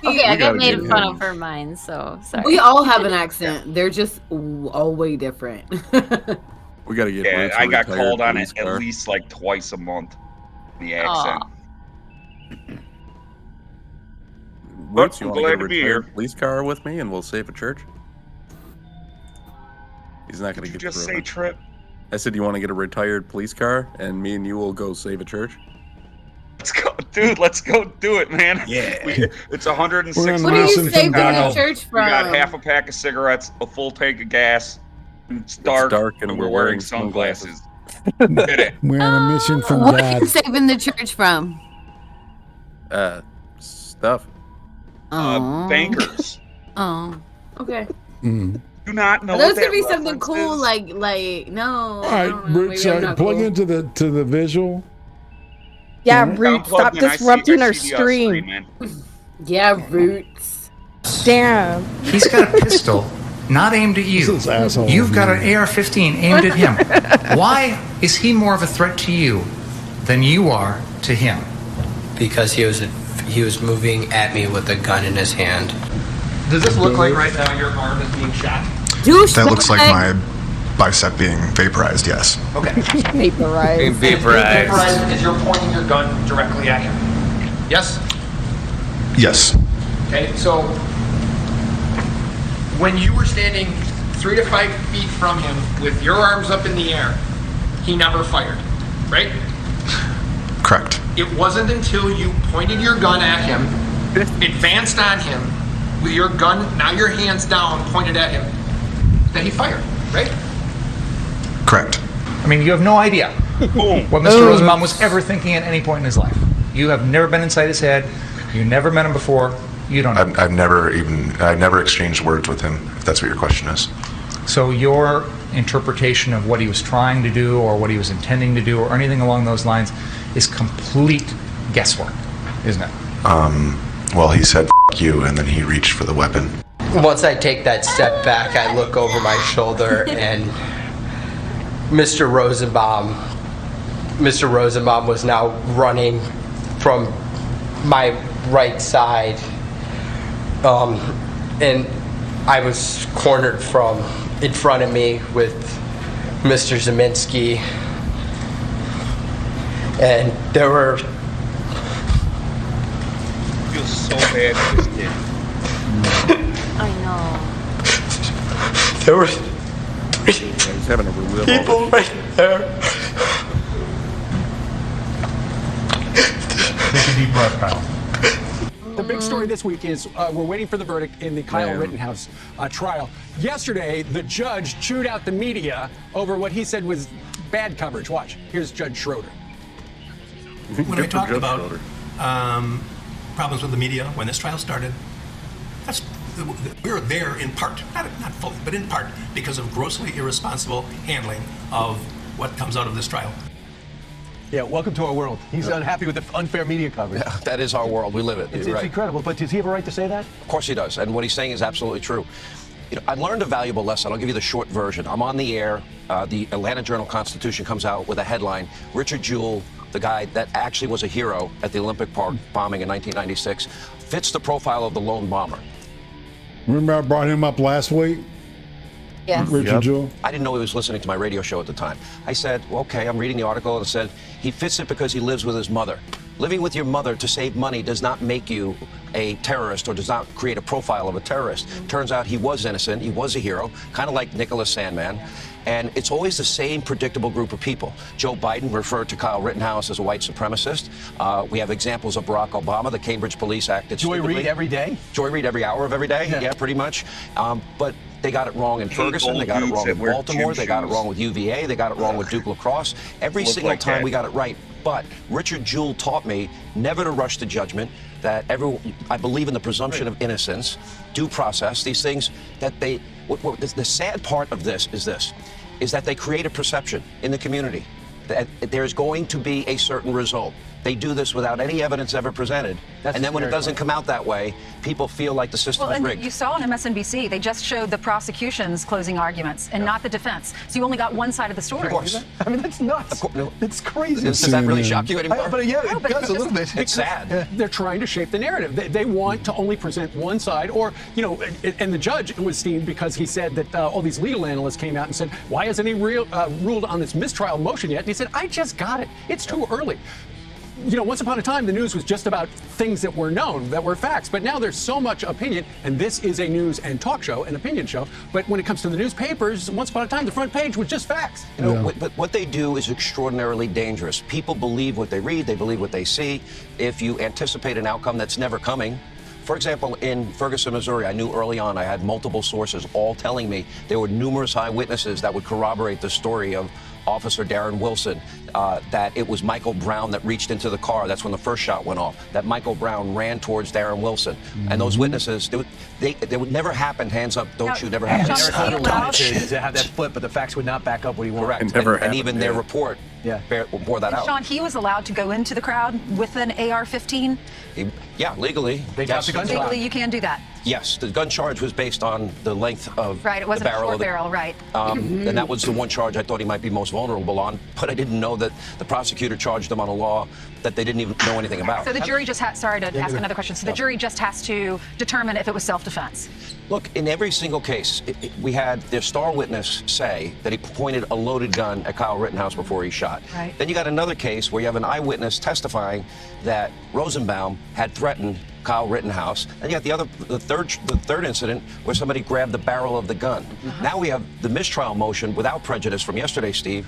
Okay, I got made fun of for mine, so sorry. We all have an accent. They're just all way different. We gotta get. Yeah, Roots I got retired called on police it at car. least like twice a month. The accent. Roots, you want to glad get a to be retired here. police car with me, and we'll save a church? He's not gonna Did you get. just through say it. Trip? I said, you want to get a retired police car, and me and you will go save a church? Let's go, dude. Let's go do it, man. Yeah. It's 106. We're in What are you Madison from saving the Ghana. church We got from? half a pack of cigarettes, a full tank of gas. It's dark, and we're wearing sunglasses. Hit it. We're on a mission from What are you God. saving the church from? Stuff. Bankers. Oh, okay. Mm. Do not know. Are those what gonna be that something reference cool? is. Like no. All right, Rich, plug into the visual. Yeah, Mhm. Root, stop disrupting our stream. man. Yeah, Roots. Damn. He's got a pistol, not aimed at you. This asshole, You've got man. an AR-15 aimed at him. Why is he more of a threat to you than you are to him? Because he was moving at me with a gun in his hand. Does this look like right now your arm is being shot? That looks like my bicep being vaporized, yes. Okay. Vaporized. Vaporized is you're pointing your gun directly at him. Yes? Yes. Okay, so when you were standing 3 to 5 feet from him with your arms up in the air, he never fired, right? Correct. It wasn't until you pointed your gun at him, advanced on him, with your gun, now your hands down, pointed at him, that he fired, right? Correct. I mean, you have no idea what Mr. Rosenbaum was ever thinking at any point in his life. You have never been inside his head. You never met him before. You don't know. I've never exchanged words with him, if that's what your question is. So your interpretation of what he was trying to do or what he was intending to do or anything along those lines is complete guesswork, isn't it? Well, he said "F you," and then he reached for the weapon. Once I take that step back, I look over my shoulder and Mr. Rosenbaum was now running from my right side. And I was cornered from in front of me with Mr. Zeminski. And there were... I feel so bad for this kid. I know. There were He's having a real people right there. Take a deep breath, Kyle. The big story this week is we're waiting for the verdict in the Kyle Rittenhouse trial. Yesterday, the judge chewed out the media over what he said was bad coverage. Watch. Here's Judge Schroeder. When I talked about problems with the media when this trial started, we were there in part, not fully, but in part, because of grossly irresponsible handling of what comes out of this trial. Yeah, welcome to our world. He's unhappy with the unfair media coverage. Yeah, that is our world. We live it. It's Right. incredible, but does he have a right to say that? Of course he does, and what he's saying is absolutely true. You know, I learned a valuable lesson. I'll give you the short version. I'm on the air. The Atlanta Journal-Constitution comes out with a headline: Richard Jewell, the guy that actually was a hero at the Olympic Park bombing in 1996, fits the profile of the lone bomber. Remember I brought him up last week? Yes. Richard Jewell? I didn't know he was listening to my radio show at the time. I said, well, okay, I'm reading the article, and it said, he fits it because he lives with his mother. Living with your mother to save money does not make you a terrorist or does not create a profile of a terrorist. Turns out he was innocent, he was a hero, kind of like Nicholas Sandman. And it's always the same predictable group of people. Joe Biden referred to Kyle Rittenhouse as a white supremacist. We have examples of Barack Obama. The Cambridge police acted Joy Reid every day? Joy Reid every hour of every day, yeah pretty much. But they got it wrong in Ferguson. They got it wrong in Baltimore. They got it wrong with UVA. They got it wrong with Duke Lacrosse. Every single time we got it right. But Richard Jewell taught me never to rush to judgment, that I believe in the presumption of innocence, due process, these things that the sad part of this is that they create a perception in the community that there's going to be a certain result. They do this without any evidence ever presented. And then when it doesn't come out that way, people feel like the system is rigged. You saw on MSNBC, they just showed the prosecution's closing arguments and not the defense. So you only got one side of the story. Of course. I mean, that's nuts. It's crazy. Does that really shock you anymore? But yeah, it does a little bit. It's sad. They're trying to shape the narrative. They want to only present one side, or, you know, and the judge was steamed because he said that all these legal analysts came out and said, why hasn't he ruled on this mistrial motion yet? And he said, I just got it. It's too early. You know, once upon a time, the news was just about things that were known, that were facts. But now there's so much opinion, and this is a news and talk show, an opinion show. But when it comes to the newspapers, once upon a time, the front page was just facts. You know, but what they do is extraordinarily dangerous. People believe what they read, they believe what they see. If you anticipate an outcome that's never coming, for example, in Ferguson, Missouri, I knew early on I had multiple sources all telling me there were numerous eyewitnesses that would corroborate the story of Officer Darren Wilson, that it was Michael Brown that reached into the car. That's when the first shot went off. That Michael Brown ran towards Darren Wilson. And those witnesses, they would never happen, hands up, don't shoot, never happened. To have that flip, but the facts would not back up what he wanted. Correct. And even their report bore that out. Sean, he was allowed to go into the crowd with an AR-15? Yeah, legally. Legally, you can do that. Yes, the gun charge was based on the length of it wasn't the barrel. A short barrel, right. And that was the one charge I thought he might be most vulnerable on, but I didn't know that the prosecutor charged him on a law that they didn't even know anything about. So the jury just sorry to ask another question. So the jury just has to determine if it was self-defense. Look, in every single case, we had their star witness say that he pointed a loaded gun at Kyle Rittenhouse before he shot. Right. Then you got another case where you have an eyewitness testifying that Rosenbaum had threatened Kyle Rittenhouse. And you got the third incident where somebody grabbed the barrel of the gun. Now we have the mistrial motion without prejudice from yesterday, Steve,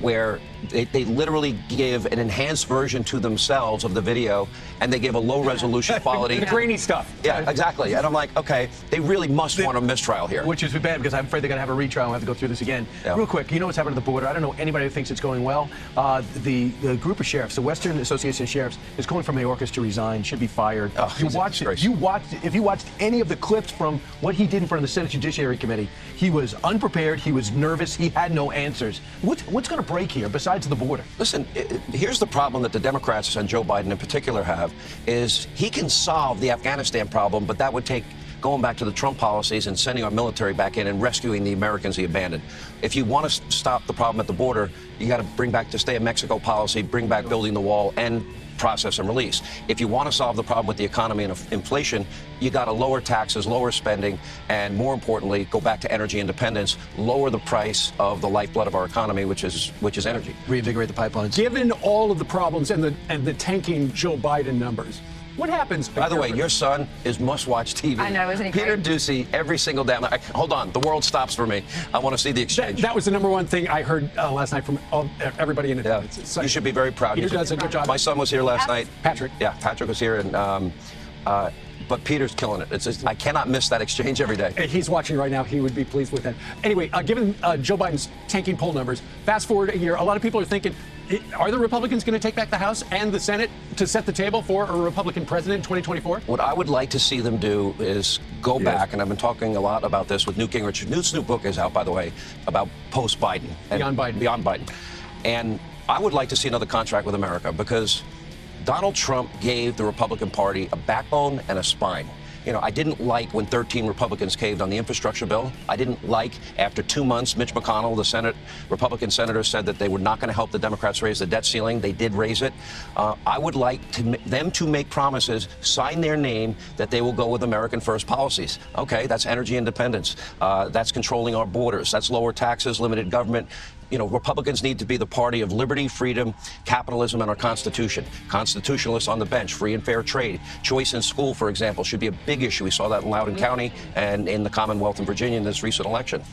where they literally give an enhanced version to themselves of the video, and they give a low resolution quality. The grainy stuff. Yeah, exactly. And I'm like, okay, they really must want a mistrial here. Which is bad, because I'm afraid they're going to have a retrial and have to go through this again. Yeah. Real quick, you know what's happening at the border? I don't know anybody who thinks it's going well. The group of sheriffs, the Western Association of Sheriffs, is calling for Mayorkas to resign, should be fired. Oh, if you watched any of the clips from what he did in front of the Senate Judiciary Committee, he was unprepared, he was nervous, he had no answers. What's going to break here besides the border? Listen, here's the problem that the Democrats and Joe Biden in particular have, is he can solve the Afghanistan problem, but that would take going back to the Trump policies and sending our military back in and rescuing the Americans he abandoned. If you want to stop the problem at the border, you got to bring back the Stay in Mexico policy, bring back building the wall, and process and release. If you want to solve the problem with the economy and inflation, you got to lower taxes, lower spending, and more importantly, go back to energy independence, lower the price of the lifeblood of our economy, which is energy. Reinvigorate the pipelines. Given all of the problems and the tanking Joe Biden numbers, what happens? By the way, your son is must-watch TV. I know, isn't he Peter great? Ducey, every single day. Hold on, the world stops for me. I want to see the exchange. That was the number one thing I heard last night from everybody in attendance. You should be very proud. Peter does a good job. My son was here last night. Patrick. Yeah, Patrick was here, and but Peter's killing it. It's just, I cannot miss that exchange every day. He's watching right now. He would be pleased with that. Anyway, given Joe Biden's tanking poll numbers, fast forward a year, a lot of people are thinking, are the Republicans going to take back the House and the Senate to set the table for a Republican president in 2024? What I would like to see them do is go back, and I've been talking a lot about this with Newt Gingrich. Newt's new book is out, by the way, about post-Biden. Beyond Biden. Beyond Biden. And I would like to see another contract with America, because Donald Trump gave the Republican Party a backbone and a spine. You know, I didn't like when 13 Republicans caved on the infrastructure bill. I didn't like after 2 months, Mitch McConnell, the Republican senator, said that they were not going to help the Democrats raise the debt ceiling. They did raise it. I would like them to make promises, sign their name, that they will go with American first policies. Okay, that's energy independence. That's controlling our borders. That's lower taxes, limited government. Republicans need to be the party of liberty, freedom, capitalism, and our Constitution. Constitutionalists on the bench, free and fair trade. Choice in school, for example, should be a big issue. We saw that in Loudoun County and in the Commonwealth in Virginia in this recent election.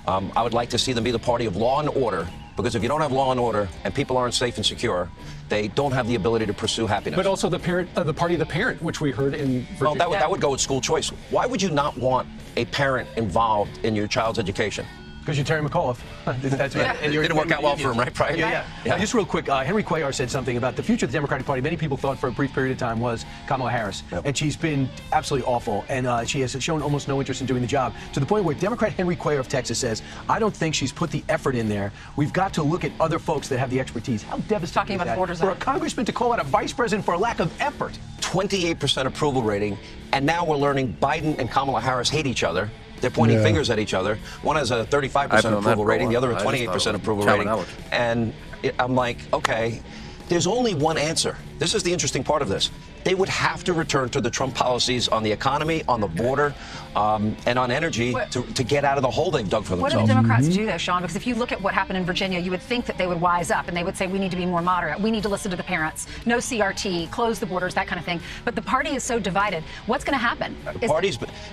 I would like to see them be the party of law and order, because if you don't have law and order and people aren't safe and secure, they don't have the ability to pursue happiness. But also the party of the parent, which we heard in Virginia. Well, that would go with school choice. Why would you not want a parent involved in your child's education? Because you're Terry McAuliffe. That's right. And it didn't work out well for him, right, Brian? Yeah. Just real quick, Henry Cuellar said something about the future of the Democratic Party. Many people thought for a brief period of time was Kamala Harris. Yep. And she's been absolutely awful. And she has shown almost no interest in doing the job, to the point where Democrat Henry Cuellar of Texas says, I don't think she's put the effort in there. We've got to look at other folks that have the expertise. How devastating is that for a congressman to call out a vice president for a lack of effort? 28% approval rating, and now we're learning Biden and Kamala Harris hate each other. They're pointing fingers at each other. One has a 35% approval rating, the other a 28% approval rating. And I'm like, okay, there's only one answer. This is the interesting part of this. They would have to return to the Trump policies on the economy, on the border, and on energy to get out of the hole they've dug for themselves. What do the Democrats do, though, Sean? Because if you look at what happened in Virginia, you would think that they would wise up and they would say, we need to be more moderate. We need to listen to the parents. No CRT, close the borders, that kind of thing. But the party is so divided. What's going to happen?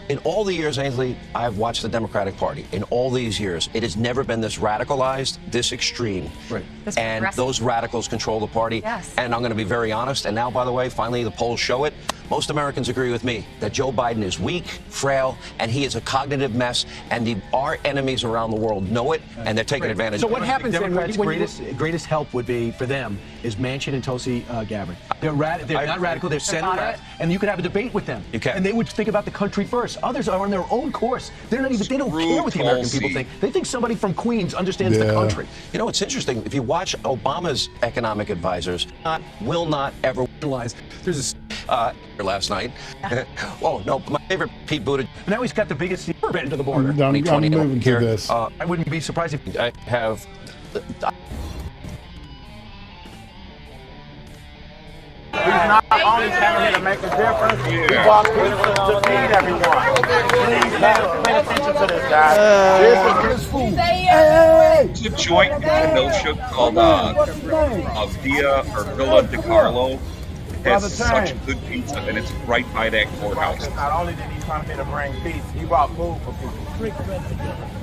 In all the years, Ainsley, I've watched the Democratic Party. In all these years, it has never been this radicalized, this extreme. Right. And those radicals control the party. Yes. And I'm going to be very honest. And now, by the way, finally, the polls show it. Most Americans agree with me that Joe Biden is weak, frail, and he is a cognitive mess. And our enemies around the world know it, and they're taking advantage of it. So what happens then? Greatest help would be for them is Manchin and Tulsi Gabbard. They're not radical. They're center left, and you could have a debate with them. You can. And they would think about the country first. Others are on their own course. They don't care what the American people think. They think somebody from Queens understands the country. You know, it's interesting. If you watch Obama's economic advisors, will not ever realize. There's a last night. Oh no, my favorite Pete Buttigieg. Now he's got the biggest bend to the border. I'm moving to this. I wouldn't be surprised if I have. He's not only coming here to make a difference. He brought pizza to feed everyone. Please pay attention to this guy. This is his food. It's a joint in Kenosha called Villa de Carlo. It has such good pizza, and it's right by that courthouse. Not only did he come here to bring peace, he brought food for people.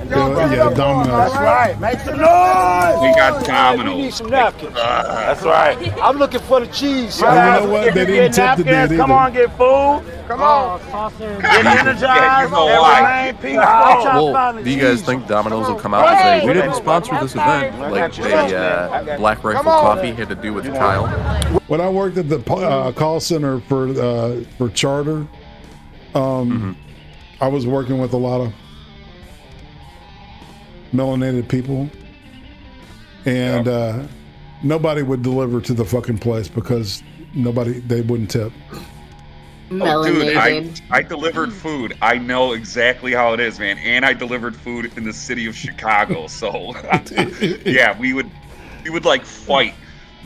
Domino's. That's right. Make some noise. We got Domino's. We need some napkins. That's right. I'm looking for the cheese. You know what? They didn't tip the dad either. Come on, get food. Come on. Get energized. Well, do you guys think Domino's will come out and say, we didn't sponsor this event? Like the Black Rifle Coffee had to do with Kyle? When I worked at the call center for Charter, I was working with a lot of melanated people, and nobody would deliver to the fucking place because they wouldn't tip. Dude, I delivered food. I know exactly how it is, man. And I delivered food in the city of Chicago. So yeah, we would like fight.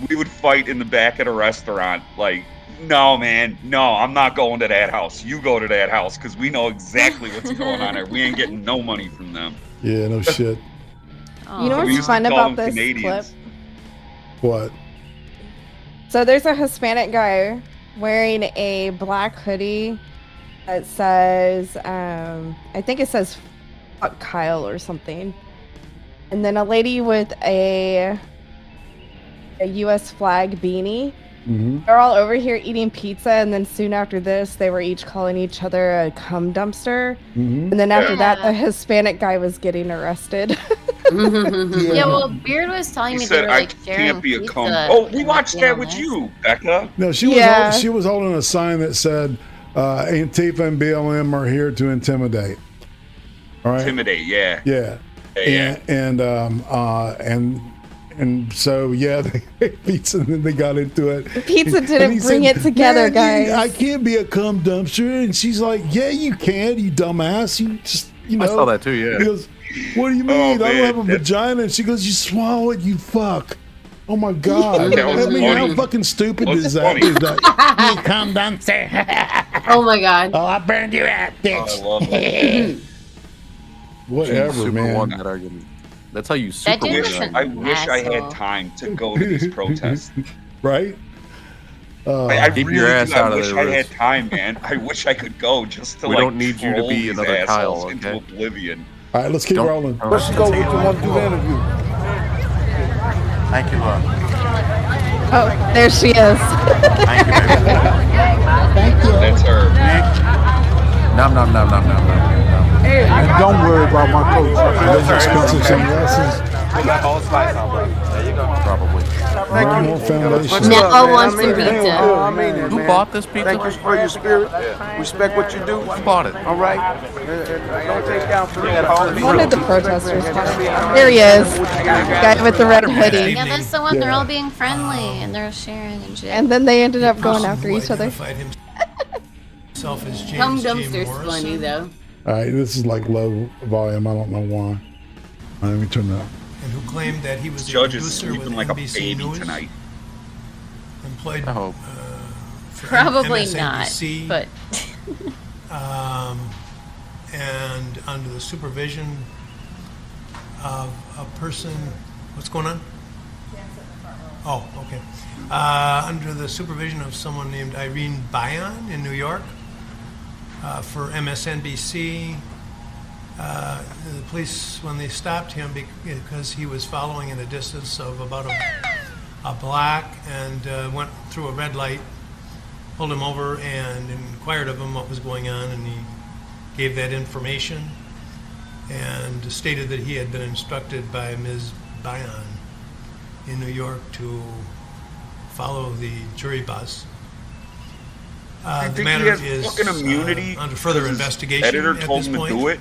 We would fight in the back at a restaurant. Like, no, man, no, I'm not going to that house. You go to that house because we know exactly what's going on there. We ain't getting no money from them. Yeah, no shit. You know what's fun about this clip? What? So there's a Hispanic guy wearing a black hoodie that says, I think it says "fuck Kyle" or something. And then a lady with a U.S. flag beanie. They're all over here eating pizza, and then soon after this, they were each calling each other a cum dumpster. And then after that, the Hispanic guy was getting arrested. Yeah, well, Beard was telling me they were like sharing pizza. Oh, we watched that with you, Becca. No, she was holding a sign that said, Antifa and BLM are here to intimidate. All right? Intimidate, yeah. Yeah. And so, yeah, they ate pizza and then they got into it. The pizza didn't bring it together, guys. I can't be a cum dumpster. And she's like, yeah, you can, you dumbass. You just, I saw that too, yeah. He goes, what do you mean? I don't have a vagina. And she goes, you swallow it, you fuck. Oh my God. That was how fucking stupid is that? You cum dumpster. Oh my God. Oh, I burned you out, bitch. I love that. Whatever, Super man. won that argument. That's how you That super dude win. was an I wish I had asshole. time to go to these protests. Right? I Keep really your ass do. out I of wish there, I Rose. had time, man. I wish I could go just to We like don't need you to troll be these another assholes Kyle, into okay? oblivion. All right, let's keep rolling. Let's go with the one do the interview. Thank you, love. Oh, there she is. Thank you, baby. That's her. Nom nom nom nom nom nom. And don't worry about my coach. Those expensive sunglasses. We got the whole slice on, bro. There you go. Probably. No more foundation. Nepo wants some pizza. I mean it, Who man. bought this pizza? Thank you for your spirit. Respect what you do. Who bought it? All right. Don't take down for One of the protesters. There he is. Guy with the red hoodie. Yeah, that's the one. They're all being friendly and they're sharing and shit. And then they ended up going after each other. Come dumpster's funny though. All right, this is like low volume. I don't know why. All right, let me turn that up. And who claimed that he was the Judge is producer with sleeping like a NBC baby News, tonight. employed I hope. for Probably MSNBC, not, but and under the supervision of a person. What's going on? Oh, okay. Under the supervision of someone named Irene Bayan in New York for MSNBC. The police, when they stopped him because he was following in a distance of about a block and went through a red light, pulled him over and inquired of him what was going on, and he gave that information and stated that he had been instructed by Ms. Bayan in New York to follow the jury bus. I The think matter he has is fucking immunity. under further because his investigation Editor at told this him to point. do it.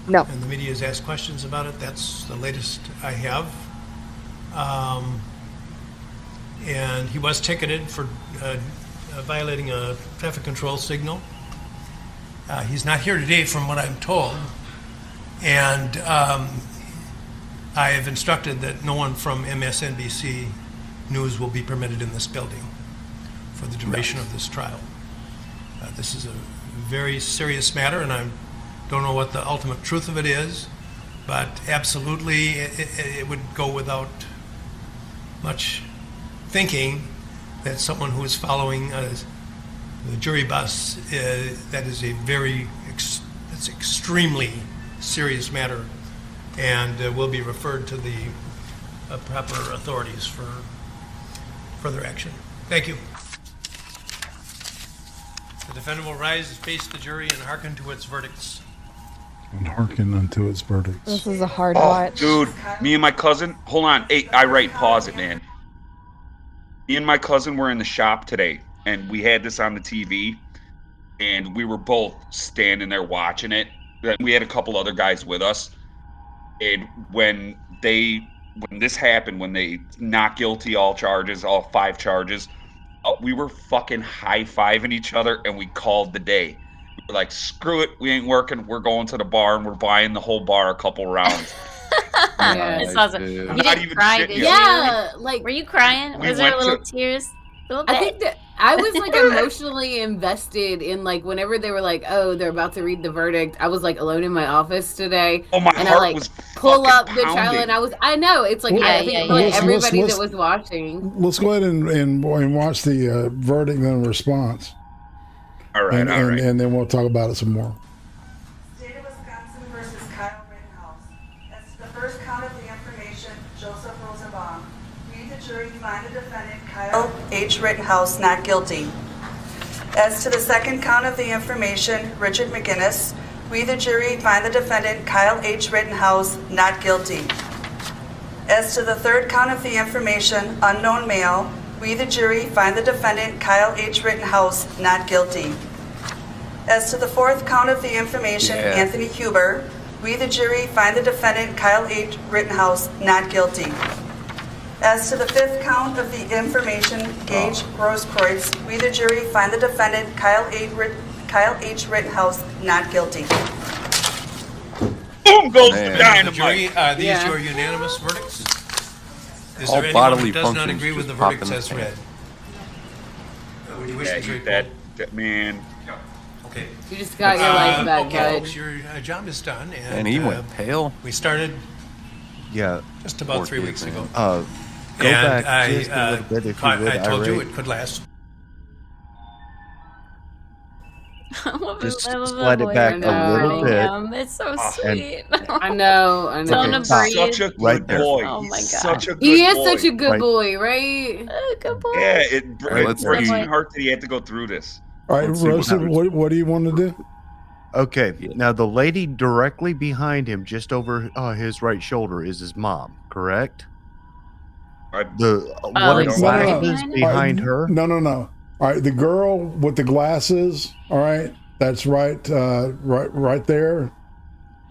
No. And the media has asked questions about it. That's the latest I have. And he was ticketed for violating a traffic control signal. He's not here today, from what I'm told. And I have instructed that no one from MSNBC News will be permitted in this building for the duration of this trial. This is a very serious matter, and I don't know what the ultimate truth of it is, but absolutely it would go without much thinking that someone who is following the jury bus, that is a it's extremely serious matter, and will be referred to the proper authorities for further action. Thank you. The defendant will rise, face the jury, and hearken to its verdicts. And hearken unto its verdicts. This is a hard Oh, watch. dude, me and my cousin. Hold on. Hey, pause it, man. Me and my cousin were in the shop today, and we had this on the TV, and we were both standing there watching it. We had a couple other guys with us, and when this happened, when they not guilty all charges, all 5 charges, we were fucking high-fiving each other, and we called the day. We were like, screw it, we ain't working, we're going to the bar, and we're buying the whole bar a couple rounds. That's awesome. You I'm didn't not even cry, shitting did you. you? Yeah, like Were you crying? We Was there went little to- tears? I think that I was like emotionally invested in like whenever they were like, oh, they're about to read the verdict. I was like alone in my office today. Oh, my and heart I like was pull fucking up the trial, pounding. and I know it's like I think like everybody that was watching. Let's go ahead and watch the verdict and response. All right, and, all right. And then we'll talk about it some more. State of Wisconsin versus Kyle Rittenhouse. As to the first count of the information, Joseph Rosenbaum. We, the jury, find the defendant Kyle H. Rittenhouse not guilty. As to the second count of the information, Richard McGinnis, we, the jury, find the defendant Kyle H. Rittenhouse not guilty. As to the third count of the information, unknown male, we, the jury, find the defendant Kyle H. Rittenhouse not guilty. As to the fourth count of the information, Anthony Huber, we, the jury, find the defendant Kyle H. Rittenhouse not guilty. As to the fifth count of the information, Gage Grosskreutz, we, the jury, find the defendant Kyle H. Rittenhouse not guilty. Boom goes the The dynamite. jury, are these your unanimous verdicts? Is All there anyone bodily who does not functions agree with just the verdicts pop in as the read? Would you wish Yeah, the jury that man. Okay. You just got your life back, okay, Judge. folks, your job is done. And he went pale. We started Yeah. just about 3 weeks ago. Go And back just a little bit if you would. I told you irate. it could last. Just slide it back a little bit. It's so And- sweet. I know. I know. Tell him to breathe. Such a good Right there. boy. Oh my He's God. such a good He is boy. such a good Right. boy, right? Good boy. Yeah, it let's breaks see. my heart that he had to go through this. All right, Let's see what Rosa, happens. what do you want to do? Okay, now the lady directly behind him, just over his right shoulder, is his mom, correct? The one like in Sarah glasses behind behind All her. right, no. All right, the girl with the glasses. All right, that's right there.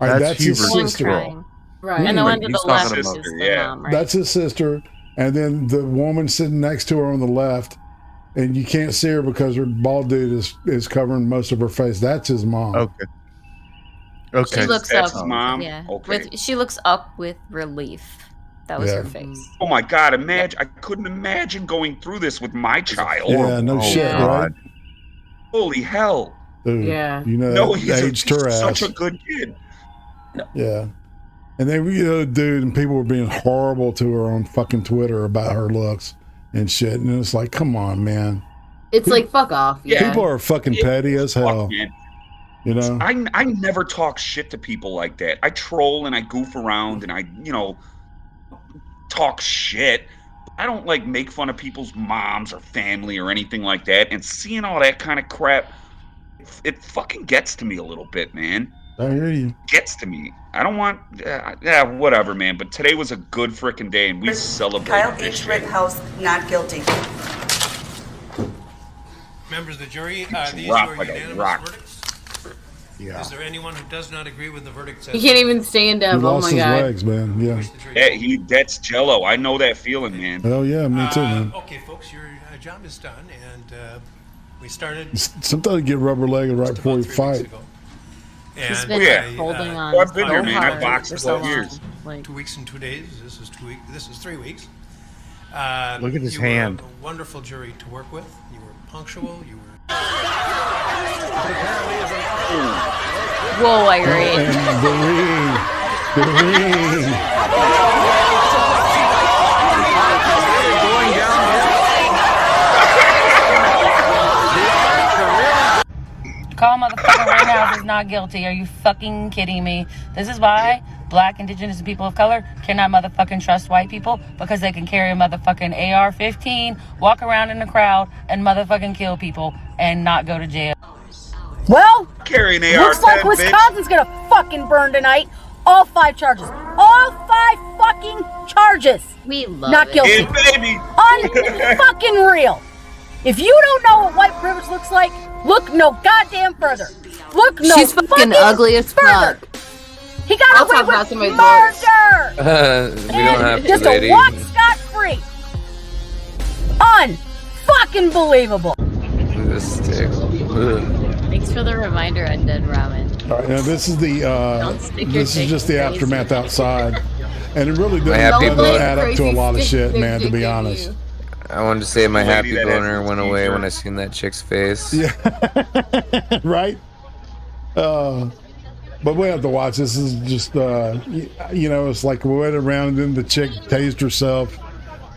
All right, that's his Huber's One sister. crying. Right. And the one to He's the left talking is about- the yeah. mom, right? That's his sister, and then the woman sitting next to her on the left, and you can't see her because her bald dude is covering most of her face. That's his mom. Okay. Okay. She looks That's up. his mom? Yeah. Okay. She looks up with relief. That was Yeah. her face. Oh my God! Imagine I couldn't imagine going through this with my child. Yeah, no Oh, shit, God. right? Holy hell! Dude, Yeah. you know, No, that he's aged her ass. such a good kid. Yeah. And then, dude, and people were being horrible to her on fucking Twitter about her looks and shit. And it's like, come on, man. It's like, fuck off. Yeah. People are fucking petty as hell. Fuck, man. You know? I never talk shit to people like that. I troll and I goof around and I talk shit. I don't like make fun of people's moms or family or anything like that. And seeing all that kind of crap, it fucking gets to me a little bit, man. I hear you. Gets to me. I don't want, whatever, man. But today was a good freaking day, and we celebrated Kyle this H. shit. Rittenhouse, not guilty. Members of the jury, these rock were like a unanimous rock. verdicts. Yeah. Is there anyone who does not agree with the verdicts? He can't even stand He up. Oh lost my his god. legs, man. Yeah. Yeah, that's Jello. I know that feeling, man. Oh, yeah, me too, man. Okay, folks, your job is done, and we started. Sometimes you get rubber legged right before you fight. He's And been holding on Well, I've been so there, man. I hard boxed for for so 12 long. years. Like, 2 weeks and 2 days. This is 2 weeks. This is 3 weeks. Look at his you hand. were a wonderful jury to work with. You were punctual. You were. whoa, Irene. And the ring. Call motherfucking Rittenhouse is not guilty. Are you fucking kidding me? This is why black, indigenous, and people of color cannot motherfucking trust white people, because they can carry a motherfucking AR-15, walk around in the crowd, and motherfucking kill people and not go to jail. Well, carry an AR-10, looks like bitch. Wisconsin's gonna fucking burn tonight. All 5 charges. All 5 fucking charges. We love not it. guilty. Yeah, baby. Unfucking real. If you don't know what white privilege looks like, look no goddamn further. Look no She's fucking ugly as further. fuck. He got I'll away talk about with somebody's murder. We don't have to, Just lady. a walk scot free. Unfucking believable. This sticks. Ugh. Thanks for the reminder, Undead Ramen. All right, now this is the stick your this is dick just the in aftermath outside, and it really My happy doesn't boner. add up to a lot of shit, man. To be honest. I wanted to say my Lady happy that has boner the went away t-shirt. when I seen that chick's face. Yeah. Right. But we have to watch. This is just it's like we went around and then the chick tased herself,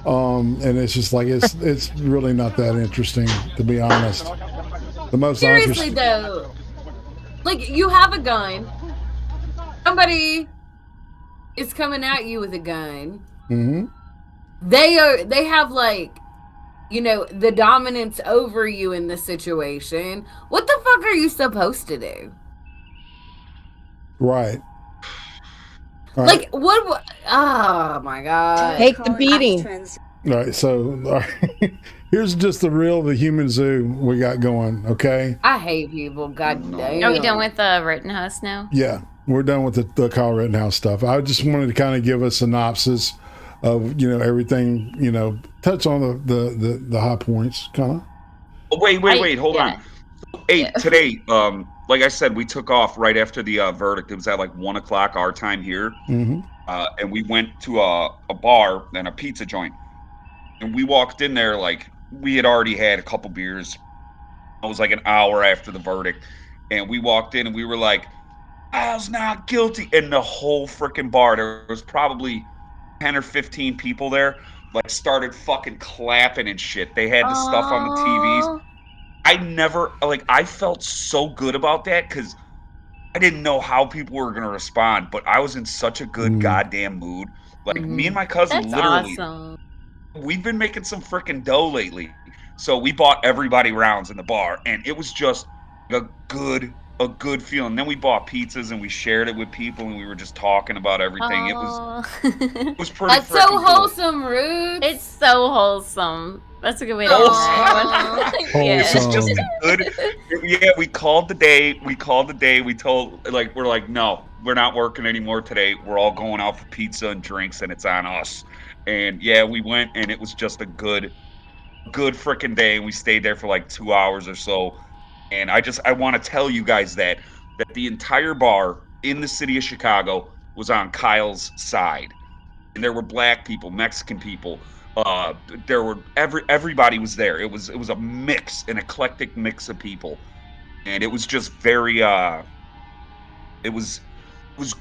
and it's just like it's really not that interesting, to be honest. The most Seriously interesting. though, like you have a gun. Somebody is coming at you with a gun. Mm-hmm. They have like, the dominance over you in the situation. What the fuck are you supposed to do? Right. All right. Like what? Oh my god! Take the beating. All right. So here's just the human zoo we got going. Okay. I hate people. God damn. Are we done with Rittenhouse now? Yeah, we're done with the Kyle Rittenhouse stuff. I just wanted to kind of give a synopsis of everything. Touch on the high points, kind of. Wait, hold on. Hey, today, like I said, we took off right after the verdict. It was at like 1 o'clock our time here, Mm-hmm. and we went to a bar and a pizza joint. And we walked in there like we had already had a couple beers. It was like an hour after the verdict, And we walked in and we were like, Kyle's not guilty. And the whole freaking bar, there was probably 10 or 15 people there, like started fucking clapping and shit. They had the stuff on the TVs. I felt so good about that because I didn't know how people were going to respond, but I was in such a good goddamn mood. Like, me and my cousin, literally, we've been making some freaking dough lately. So we bought everybody rounds in the bar, and it was just a good feeling. Then we bought pizzas and we shared it with people, and we were just talking about everything. It was pretty. That's so wholesome, Ruth. It's so wholesome. That's a good way to It's just a good. Yeah, we called the day. We told we're like, no, we're not working anymore today. We're all going out for pizza and drinks, and it's on us. And yeah, we went, and it was just a good freaking day. And we stayed there for like 2 hours or so. And I want to tell you guys that the entire bar in the city of Chicago was on Kyle's side, and there were black people, Mexican people. There were everybody was there. It was a mix, an eclectic mix of people, and it was just very. It was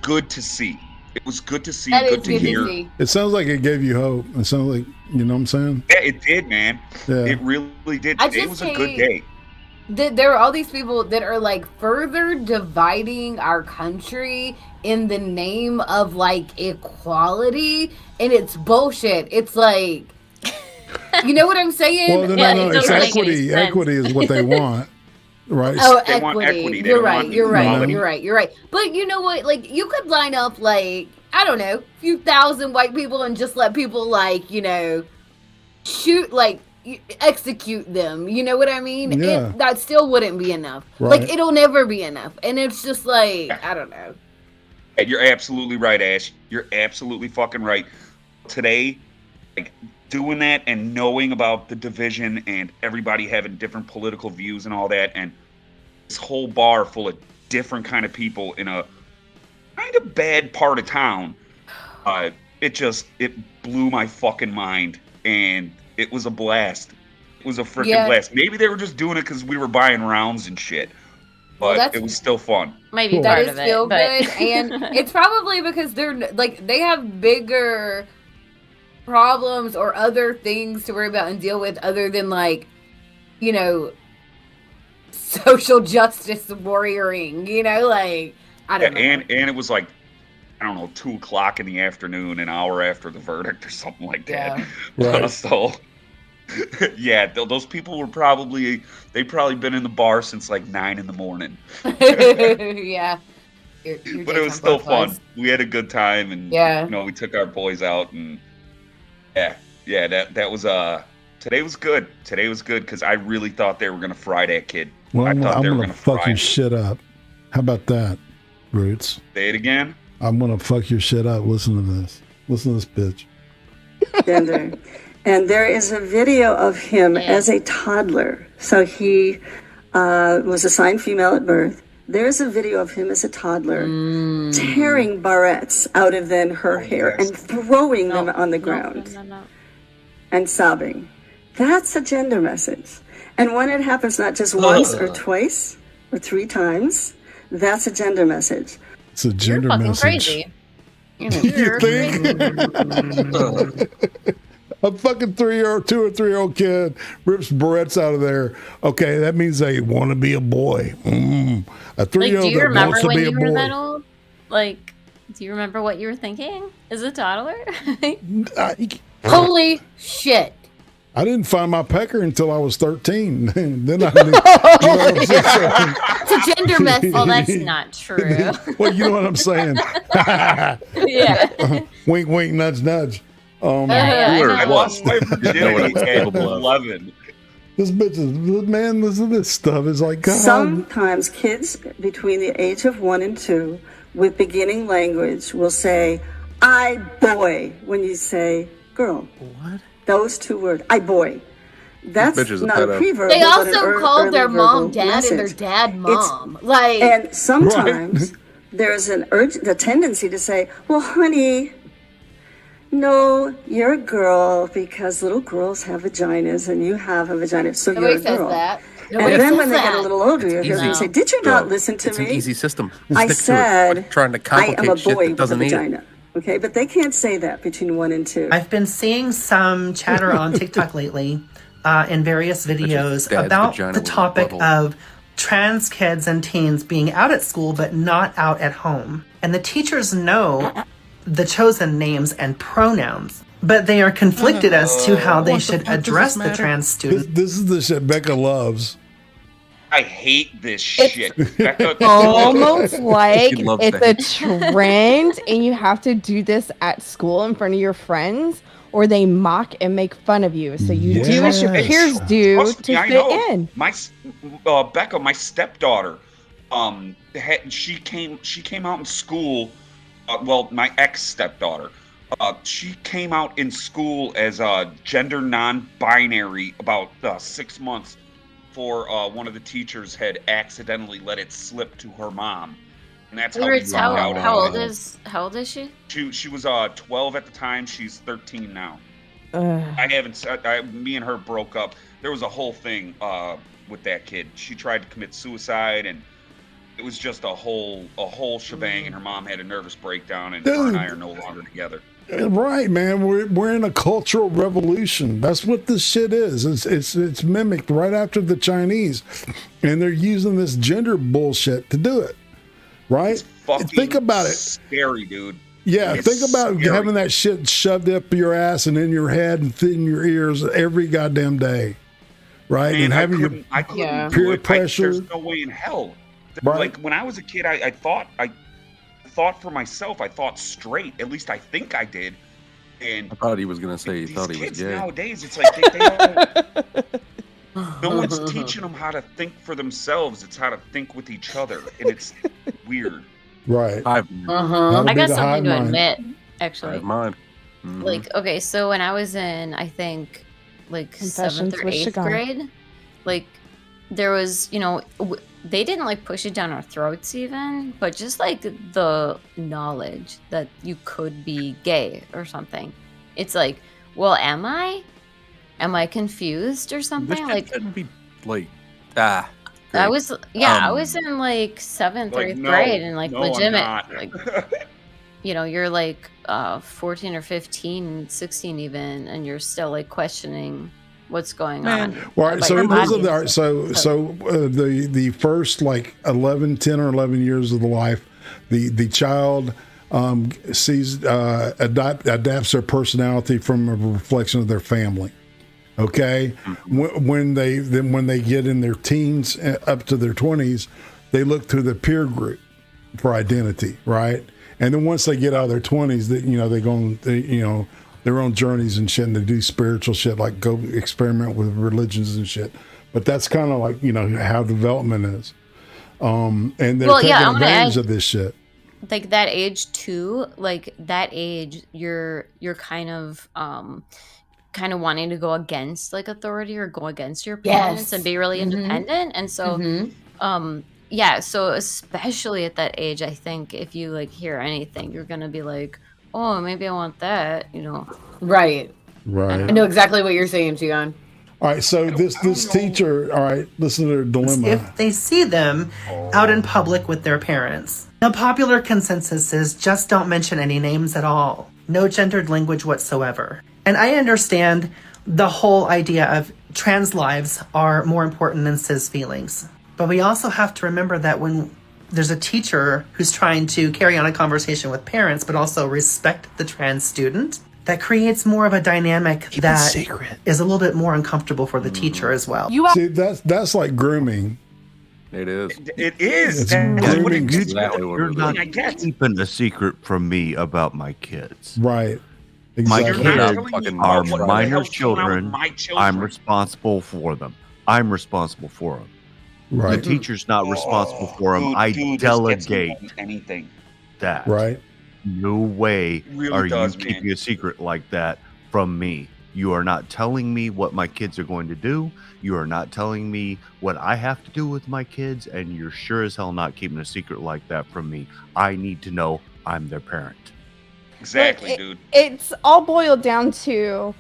good to see. It was good to see. Good to hear. It sounds like it gave you hope. It sounds like, you know what I'm saying? Yeah, it did, man. Yeah. It really did. It was a good day. There are all these people that are like further dividing our country in the name of like equality, and it's bullshit. It's like, you know what I'm saying? Well, no, it's equity. Equity is what they want, right? Oh, equity. You're right. But you know what? Like, you could line up like, I don't know, a few thousand white people and just let people like, you know, shoot like. Execute them, you know what I mean? Yeah. That still wouldn't be enough. Right. Like, it'll never be enough. And it's just like, I don't know. You're absolutely right, Ash. You're absolutely fucking right. Today, like, doing that and knowing about the division and everybody having different political views and all that, and this whole bar full of different kind of people in a kind of bad part of town, it blew my fucking mind. And it was a blast. It was a freaking blast. Maybe they were just doing it because we were buying rounds and shit. But it was still fun. Maybe that is still good. And it's probably because they're like, they have bigger problems or other things to worry about and deal with other than like, you know, social justice warrioring, you know, like, I don't know. And it was like, I don't know, 2 o'clock in the afternoon, an hour after the verdict or something like that. Yeah. Right. So, yeah, those people were they'd probably been in the bar since like 9 in the morning. Yeah. But it was still fun. We had a good time, and you know, we took our boys out, and that was today was good. Today was good because I really thought they were gonna fry that kid. Well, I'm gonna fuck your shit up. How about that, Roots? Say it again. I'm gonna fuck your shit up. Listen to this. Listen to this bitch. Gender. And there is a video of him as a toddler. So he was assigned female at birth. There's a video of him as a toddler tearing barrettes out of her hair and throwing them on the ground and sobbing. That's a gender message. And when it happens not just once or twice or 3 times, that's a gender message. It's a gender message. Crazy. You think? A fucking 2 or 3-year-old kid rips barrettes out of there. Okay, that means they want to be a boy. A 3-year-old that wants to be a boy. That old? Like, do you remember what you were thinking as a toddler? Holy shit. I didn't find my pecker until I was 13. Then I knew. It's a gender message. Oh, that's not true. Well, you know what I'm saying. Yeah. Wink, wink, nudge, nudge. I lost my virginity at 11. This bitch is, man, listen to this stuff. It's like, God. Sometimes kids between the age of 1 and 2 with beginning language will say, I boy, when you say girl. What? Those 2 words, I boy. That's not a preverb. They also called their mom dad message. And their dad mom. And sometimes there's the tendency to say, well, honey, no, you're a girl because little girls have vaginas and you have a vagina, so you're a girl. Says that. And then when they get a little older, you'll hear them say, "Did you not listen to It's me?" an easy system. I Stick to it. said, Quit trying to "I am complicate a shit boy that with a doesn't need it. vagina." Okay, but they can't say that between 1 and 2. I've been seeing some chatter on TikTok lately in various videos about the topic of trans kids and teens being out at school but not out at home. And the teachers know the chosen names and pronouns, but they are conflicted as to how they should address the trans students. This is the shit Becca loves. I hate this shit. Becca, Almost like She loves it's that. a trend and you have to do this at school in front of your friends, or they mock and make fun of you. So you do as your peers do Trust to me, I fit know. in. My Becca, my stepdaughter, she came out in school. Well, my ex stepdaughter, she came out in school as a gender non-binary about 6 months before one of the teachers had accidentally let it slip to her mom, and that's how we Wait, found out. how old is she? She was 12 at the time. She's 13 now. Ugh. I haven't. Me and her broke up. There was a whole thing with that kid. She tried to commit suicide, and it was just a whole shebang. And her mom had a nervous breakdown, and her and I are no longer together. Right, man. We're in a cultural revolution. That's what this shit is. It's mimicked right after the Chinese, and they're using this gender bullshit to do it. Right? Think about it. Scary, dude. Yeah, It's think about scary. having that shit shoved up your ass and in your head and in your ears every goddamn day, right? Man, and having your I couldn't do peer it. pressure. There's no way in hell. Right. Like when I was a kid, I thought for myself. I thought straight. At least I think I did. And I thought he was gonna say he these thought he was kids gay. nowadays, it's like they don't. No one's teaching them how to think for themselves. It's how to think with each other, and it's weird. Right. I got something to admit, actually. Mine. Like, okay, so when I was in, I think, like Confessions 7th or with 8th Chicago. grade, like, there was, they didn't like push it down our throats even, but just like the knowledge that you could be gay or something. It's like, well, am I? Am I confused or something? Like, shouldn't be like I was, I was in like 7th or 8th grade, and like no, I'm legitimate, not. like, you're like 14 or 15, 16 even, and you're still like questioning what's going on. Well, about so your those body. are the first like 10 or 11 years of the life, the child adapts their personality from a reflection of their family. Okay, when they get in their teens up to their 20s, they look to the peer group for identity, right? And then once they get out of their 20s, they go on their own journeys and shit, and they do spiritual shit, like go experiment with religions and shit. But that's kind of like how development is, and they're taking advantage of this shit. Like that age too, like that age, you're kind of wanting to go against like authority or go against your parents Yes. and be really independent. And so, so especially at that age, I think if you like hear anything, you're gonna be like, oh, maybe I want that, Right. Right. I know exactly what you're saying, Gian. All right, so this teacher, all right, listen to their dilemma. If they see them out in public with their parents. The popular consensus is just don't mention any names at all. No gendered language whatsoever. And I understand the whole idea of trans lives are more important than cis feelings. But we also have to remember that when there's a teacher who's trying to carry on a conversation with parents, but also respect the trans student, that creates more of a dynamic that is a little bit more uncomfortable for the teacher as well. See, that's like grooming. It is. It is. It's That's what grooming. You're not keeping a secret from me about my kids. Right. My Exactly. kids are what the minor hell's going on with children. my children. I'm responsible for them. I'm responsible for them. Right. The teacher's not responsible for them. Dude, I this gets me delegate more than anything. that. Right. No way Really are does, you man. keeping a secret like that from me. You are not telling me what my kids are going to do. You are not telling me what I have to do with my kids, and you're sure as hell not keeping a secret like that from me. I need to know I'm their parent. Exactly, Like, dude. It's all boiled down to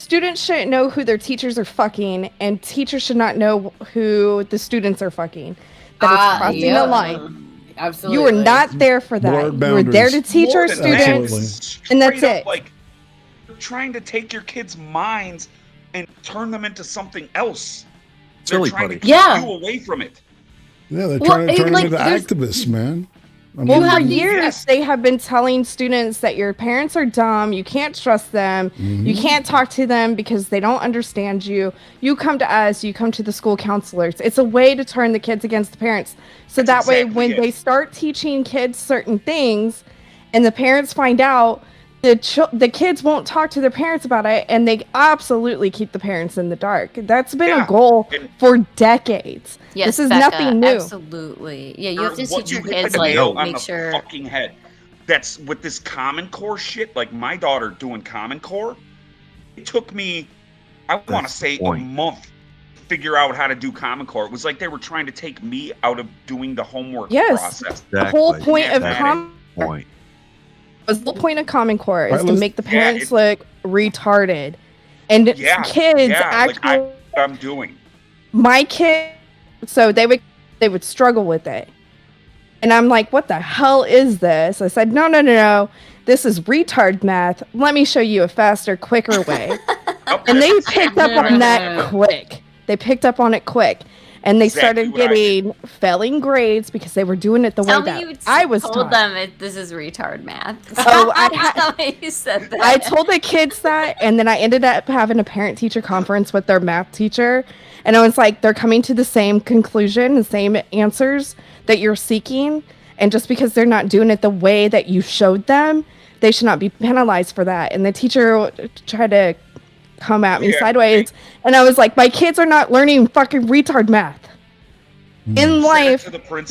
students shouldn't know who their teachers are fucking, and teachers should not know who the students are fucking. That it's crossing the line. Absolutely. You were not there for that. You were there to teach our students, and that's it. Like, you're trying to take your kids' minds and turn them into something else. They're trying to keep you away from it. Yeah, they're trying to turn them into activists, man. I Well, mean, for years, they have been telling students that your parents are dumb, you can't trust them, you can't talk to them because they don't understand you. You come to us, you come to the school counselors. It's a way to turn the kids against the parents. So that way, when they start teaching kids certain things and the parents find out, the kids won't talk to their parents about it, and they absolutely keep the parents in the dark. That's been a goal for decades. Yes, this is Becca, nothing new. Absolutely. Yeah, you have to teach your You hit kids, the like, nail on make the sure. fucking head. That's with this Common Core shit. Like my daughter doing Common Core, it took me, I want to say, a month to figure out how to do Common Core. It was like they were trying to take me out of doing the homework process. The whole point of Common Core was the point of Common Core is to make the parents look retarded, and kids actually. Like I'm doing. My kid, so they would struggle with it, and I'm like, "What the hell is this?" I said, "No. This is retard math. Let me show you a faster, quicker way." And they picked up on that quick. They picked up on it quick. And they started getting failing grades because they were doing it the way that I was told taught. them this is retard math. Oh, you said that. I told the kids that, and then I ended up having a parent-teacher conference with their math teacher, and I was like, they're coming to the same conclusion, the same answers that you're seeking, and just because they're not doing it the way that you showed them, they should not be penalized for that. And the teacher tried to come at me sideways, and I was like, my kids are not learning fucking retard math. In life,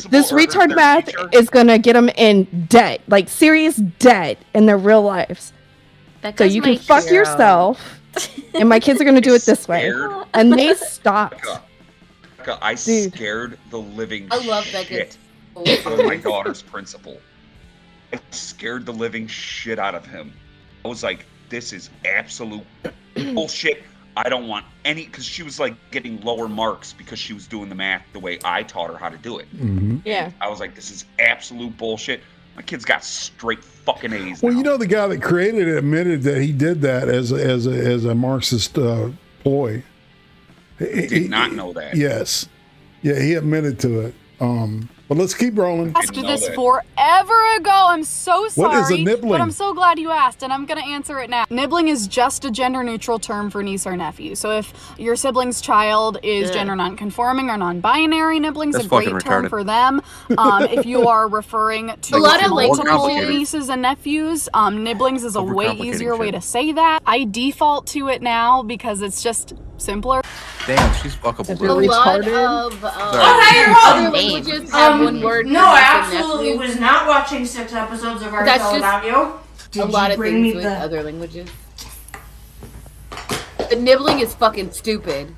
this retard math is gonna get them in debt, like serious debt in their real lives. So you can fuck yourself, and my kids are gonna do it this way. And they stopped. I scared the living I love shit out of my daughter's principal. I scared the living shit out of him. I was like, this is absolute bullshit. I don't want any, because she was like getting lower marks because she was doing the math the way I taught her how to do it. Yeah. I was like, this is absolute bullshit. My kids got straight fucking A's. well, you know, the guy that created it admitted that he did that as a Marxist ploy. I did not know that. Yes. Yeah, he admitted to it. But let's keep rolling. Asked this forever ago. I'm so sorry. What is a nibbling? But I'm so glad you asked, and I'm going to answer it now. Nibbling is just a gender-neutral term for niece or nephew. So if your sibling's child is gender non-conforming or non-binary, nibbling's That's a great fucking term retarded. for them. If you are referring to A lot of, like, multiple complicated. nieces and nephews, nibblings is a way Overcomplicating easier way shit. to say that. I default to it now because it's just simpler. Damn, she's fuckable, A bro. lot of Sorry. other languages have one word. No, I absolutely was not watching 6 episodes of That's Artful just Without You. Did a lot you of bring things me with the... other languages. The nibbling is fucking stupid.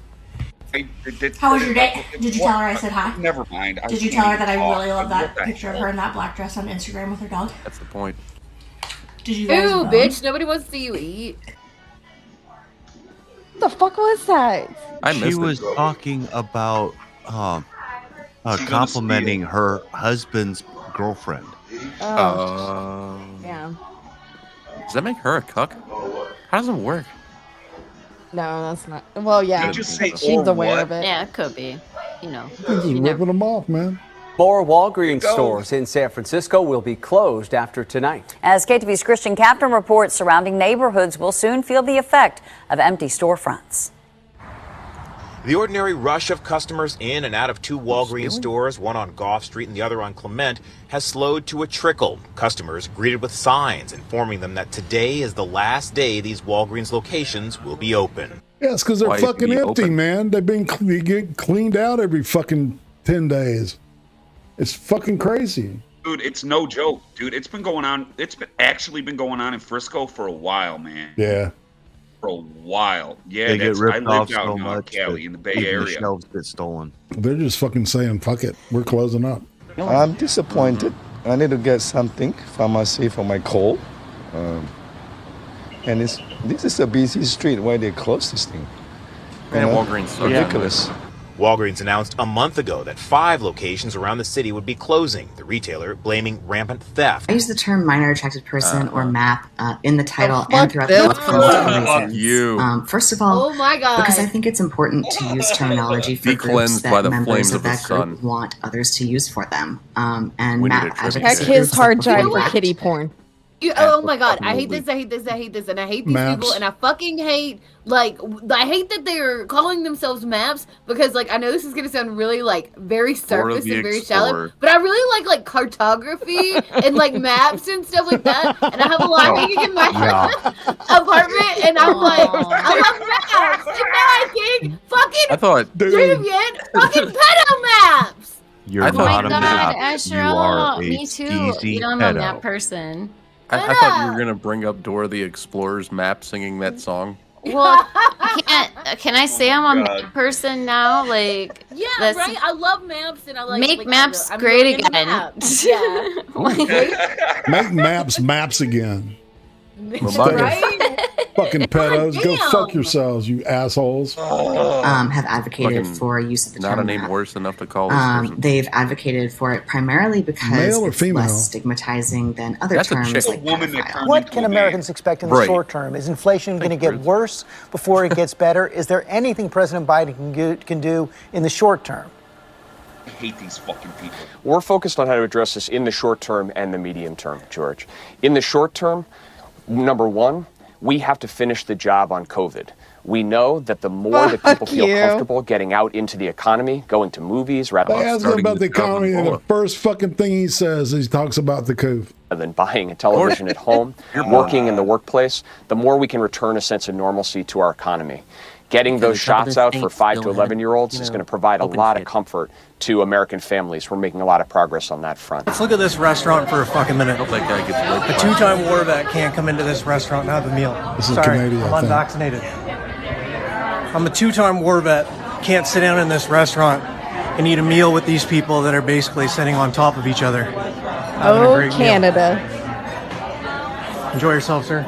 How was your day? Did you tell her I said hi? Never mind. Did you tell her that I really love that picture of her in that black dress on Instagram with her dog? That's the point. Did you guys Ew, bone? bitch! Nobody wants to see you eat. What the fuck was that? She was talking about complimenting her husband's girlfriend. Yeah. Does that make her a cuck? How does it work? No, that's not. Well, yeah. Did you just say She's or aware what? of it. Yeah, it could be. You know. He's just ripping them off, man. More Walgreens stores in San Francisco will be closed after tonight. As KTV's Christian Captain reports, surrounding neighborhoods will soon feel the effect of empty storefronts. The ordinary rush of customers in and out of two Walgreens stores, one on Gough Street and the other on Clement, has slowed to a trickle. Customers greeted with signs informing them that today is the last day these Walgreens locations will be open. Yeah, it's because they're Why fucking be empty, open? man. They get cleaned out every fucking 10 days. It's fucking crazy. Dude, it's no joke, dude. It's been going on. It's been actually been going on in Frisco for a while, man. Yeah. For a while. Yeah, They get I ripped off lived out so in much Cali, that in the Bay even the Area. shelves get stolen. They're just fucking saying, fuck it. We're closing up. I'm disappointed. I need to get something, pharmacy for my cold. And it's This is a busy street. Why they close this thing? And Walgreens. Ridiculous. Walgreens announced a month ago that 5 locations around the city would be closing, the retailer blaming rampant theft. I use the term minor attracted person or MAP in the title and throughout the book for Fuck you. First of all, Oh my god. because I think it's important to use terminology for Be groups cleansed by that the members flames of of the that group sun. want others to use for them. And We need MAP a tribute advocates Check for his groups hard that drive believe for kitty porn. Oh my god, I hate this, I hate this, I hate this, and I hate these Maps. people, and I fucking hate, like, I hate that they're calling themselves maps, because, like, I know this is gonna sound really, like, very surface and very shallow, but I really like cartography and, like, maps and stuff like that, and I have a lot hanging in my apartment, and I'm like, I love maps, and now I think I thought tribute fucking pedo maps! You're I not thought- a God, map. Asherella, You are a me too. skeezy You know, I'm pedo. that person. I thought you were gonna bring up Dora the Explorer's map singing that song. Well, can I say I'm a map person now? Like, Yeah, that's- right? I love maps, and I like... Make like, maps I'm great really into again. maps. Yeah. Make maps again. Right? Fucking pedos. Go damn. fuck yourselves, you assholes. have advocated Fucking for use of the Not term a name MAP. worse enough to call this person. They've advocated for it primarily because Male or it's female? less stigmatizing than other That's a terms chick. like pedophile. What can Americans expect in the Right. short term? Is inflation going to get worse before it gets better? Is there anything President Biden can do in the short term? I hate these fucking people. We're focused on how to address this in the short term and the medium term, George. In the short term, number one, we have to finish the job on COVID. We know that the more that people feel comfortable getting out into the economy, going to movies rather They ask him about the economy, and the first fucking thing he says is he talks about the coup. than buying a television at home, working in the workplace, the more we can return a sense of normalcy to our economy. Getting those shots out for 5 to 11-year-olds is going to provide a lot of comfort to American families. We're making a lot of progress on that front. Let's look at this restaurant for a fucking minute. That guy gets A two-time war vet can't come into this restaurant and have a meal. This is Sorry, Canadian, I I'm think. unvaccinated. I'm a two-time war vet, can't sit down in this restaurant and eat a meal with these people that are basically sitting on top of each other. having a Oh, great meal. Canada. Enjoy yourself, sir.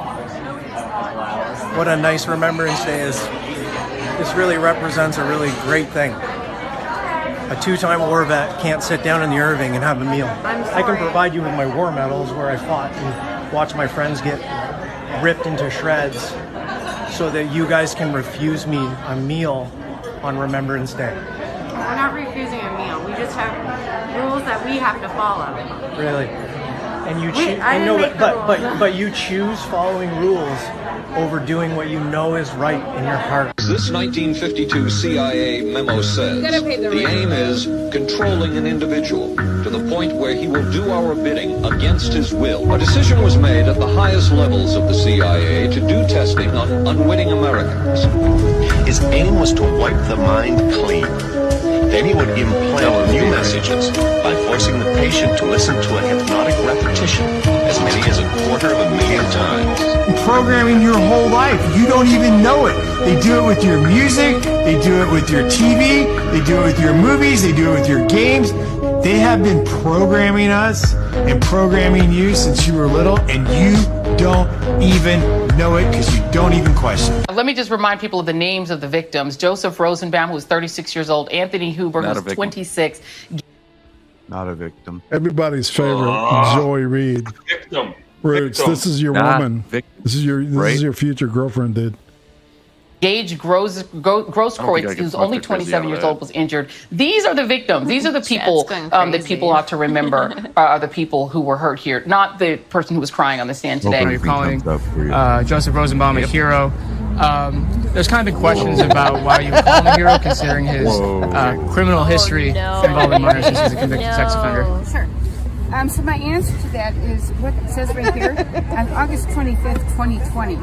What a nice Remembrance Day is. This really represents a really great thing. A two-time war vet can't sit down in the Irving and have a meal. I can provide you with my war medals where I fought and watch my friends get ripped into shreds so that you guys can refuse me a meal on Remembrance Day. We're not refusing a meal. We just have rules that we have to follow. Really? And you I choose, didn't no, make the rules. but you choose following rules over doing what you know is right in your heart. This 1952 CIA memo says gotta pay the the rent. aim is controlling an individual to the point where he will do our bidding against his will. A decision was made at the highest levels of the CIA to do testing on unwitting Americans. His aim was to wipe the mind clean. Then he would implant new messages by forcing the patient to listen to a hypnotic repetition as many as 250,000 times. Programming your whole life. You don't even know it. They do it with your music, they do it with your TV, they do it with your movies, they do it with your games. They have been programming us and programming you since you were little, and you don't even know it because you don't even question it. Let me just remind people of the names of the victims. Joseph Rosenbaum, who was 36 years old. Anthony Huber, who Not a was victim. 26. Not a victim. Everybody's favorite, Joy Reid. Victim. Roots, Victim. this is your Nah, woman. victim. This is your future girlfriend, dude. Gage Grosskreutz, get who's fucked only or crazy 27 out of years that. old, was injured. These are the victims. These are the people going that crazy. people ought to remember are the people who were hurt here, not the person who was crying on the stand today. Nobody calling comes up for you. Joseph Rosenbaum a hero. There's kind of been questions about why you would call him a hero, considering his criminal history involving minors since he's a convicted sex offender. Sure. So my answer to that is what it says right here. On August 25th, 2020,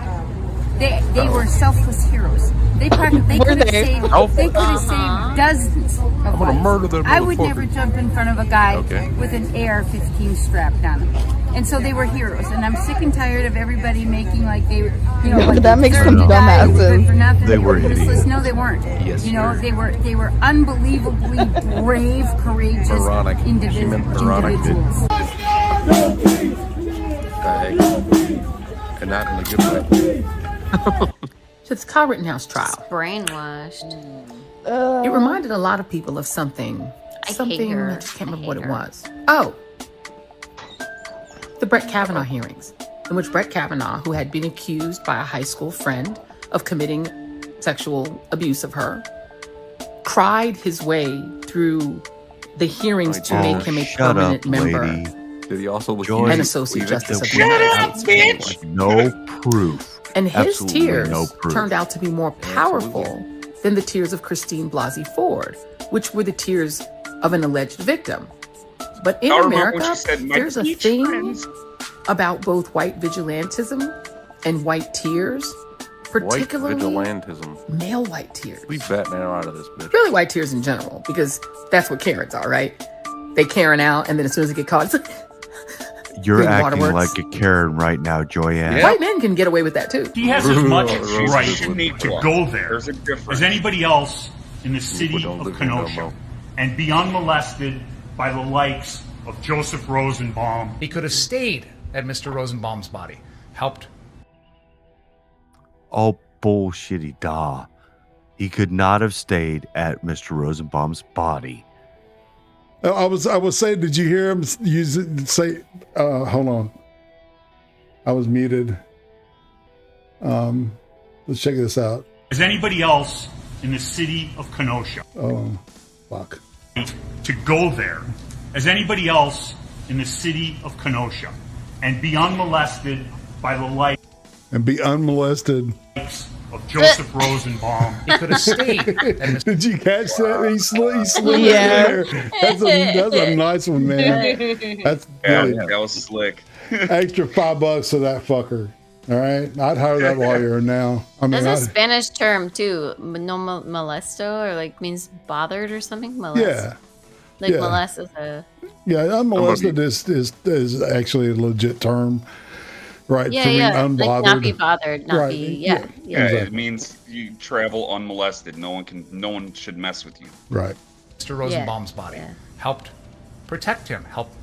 they were selfless heroes. They could have saved dozens of lives. I would never jump in front of a guy with an AR-15 strapped on him. And so they were heroes. And I'm sick and tired of everybody making like they, like that makes them dumbasses. for nothing. They were useless. idiots. No, they weren't. Yes, they were unbelievably brave, courageous individuals. And not in a good way. To this Kyle Rittenhouse trial. Brainwashed. It reminded a lot of people of something. I hate Something, her. I can't remember what it was. Oh, the Brett Kavanaugh hearings, in which Brett Kavanaugh, who had been accused by a high school friend of committing sexual abuse of her, cried his way through the hearings to make him a permanent member Did he also and associate justice of the United States. No proof. And his Absolutely tears no proof. turned out to be more powerful than the tears of Christine Blasey Ford, which were the tears of an alleged victim. But in I remember when America, she said, "My there's a beach thing friends." about both white vigilantism and white tears, particularly White vigilantism. male white tears. We batting now out of this bitch. Really white tears in general, because that's what Karens are, right? They Karen out, and then as soon as they get caught, it's like, You're Big acting waterworks. like a Karen right now, Joyanne. white men can get away with that too. He has as much She's right unique to one. go there There's a difference. as anybody else in the city don't of live here no Kenosha more. and be unmolested by the likes of Joseph Rosenbaum. He could have stayed at Mr. Rosenbaum's body, helped. Oh, bullshitty da. He could not have stayed at Mr. Rosenbaum's body. I was saying, did you hear him use it? Say, hold on. I was muted. Let's check this out. As anybody else in the city of Kenosha. Oh, fuck. To go there as anybody else in the city of Kenosha and be unmolested by the likes And be unmolested. of Joseph Rosenbaum. He could have stayed. Did you catch that? He slid Yeah. in there. That's a nice one, man. That's brilliant. That was slick. Extra $5 to that fucker. All right, I'd hire that lawyer now. I mean, There's a Spanish term too, no molesto, or like means bothered or something. Molest. Yeah. Like Yeah. molest is a. yeah, unmolested is actually a legit term, right? Yeah, For being yeah. unbothered. Like not be bothered, not Right. be. Yeah. Yeah, Exactly. it means you travel unmolested. No one should mess with you. Right. Mr. Rosenbaum's body, helped protect him, helped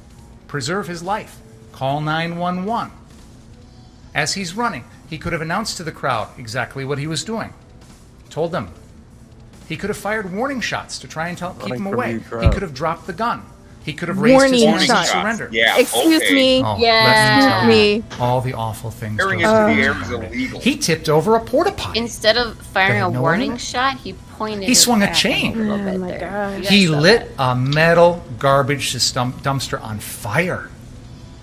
preserve his life. Call 911. As he's running, he could have announced to the crowd exactly what he was doing. Told them. He could have fired warning shots to try and keep Running him from away. the crowd. He could have dropped the gun. He could have raised his Warning hand shots. to surrender. Yeah. Excuse okay. me. Oh, Yeah. let me tell Excuse you, me. all the awful things. Tearing Joe into the did. air is illegal. He tipped over a porta potty. Instead of firing Got a no warning idea. shot, he pointed. He it swung a at him chain. A little bit my there. gosh. You guys He saw lit a metal garbage dumpster on fire.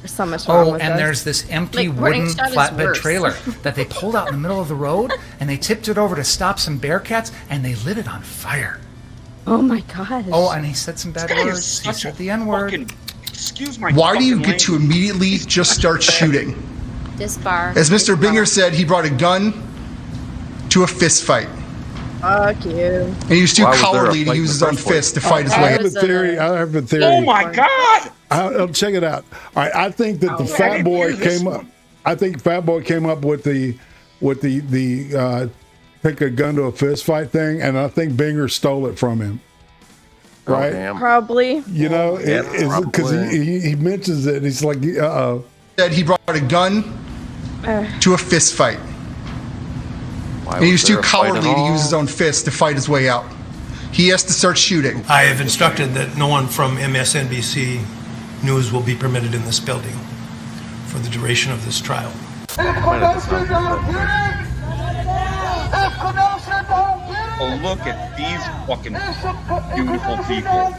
There's so much wrong Oh, with and us. there's this empty Like, warning wooden shot is flatbed worse. trailer that they pulled out in the middle of the road, and they tipped it over to stop some bearcats, and they lit it on fire. Oh my gosh. Oh, and he said some bad This guy is words. He such said a the N-word. fucking- Excuse my. Why do you fucking get to language. immediately just start shooting? Disbar. As Mr. Binger said, he brought a gun to a fist fight. Fuck you. And he was too Why was there a cowardly to fight in use the his own first place? fist to fight his I way have a theory. I have a theory. Oh my God! I'll check it out. All right, I think that the I Fat didn't Boy hear this came up. one. I think Fat Boy came up with the pick a gun to a fist fight thing, and I think Binger stole it from him. Right? Damn. Probably. You know, Yeah, because probably. he mentions it. He's like, uh-oh. Said he brought a gun to a fist fight. Why And he was too there a fight at cowardly to all? use his own fist to fight his way out. He has to start shooting. I have instructed that no one from MSNBC News will be permitted in this building for the duration of this trial. Oh, look at these fucking beautiful people.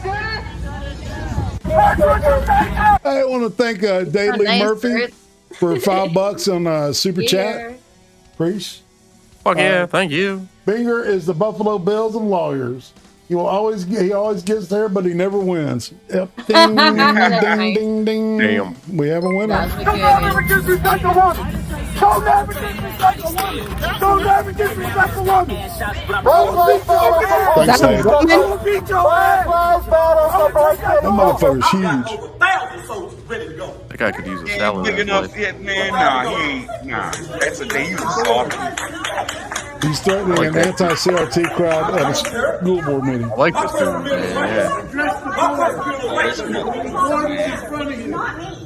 I want to thank Dave Lee nice, Murphy Bert. for $5 on Super Here. Chat. Preach. Fuck yeah, thank you. Binger is the Buffalo Bills and lawyers. He always gets there, but he never wins. Yep. Ding, ding, ding, ding, ding. Damn. We have a winner. That's a good one. Don't never disrespect a woman. Don't never disrespect a woman. Don't never disrespect a woman. Thanks, Dave. I will beat your ass. That motherfucker's huge. That guy could use a He ain't salad. big in his enough life. yet, man. Nah, he ain't. Nah, that's a they use a soft. He's threatening an anti-CRT crowd at a school board meeting. I like this dude, man.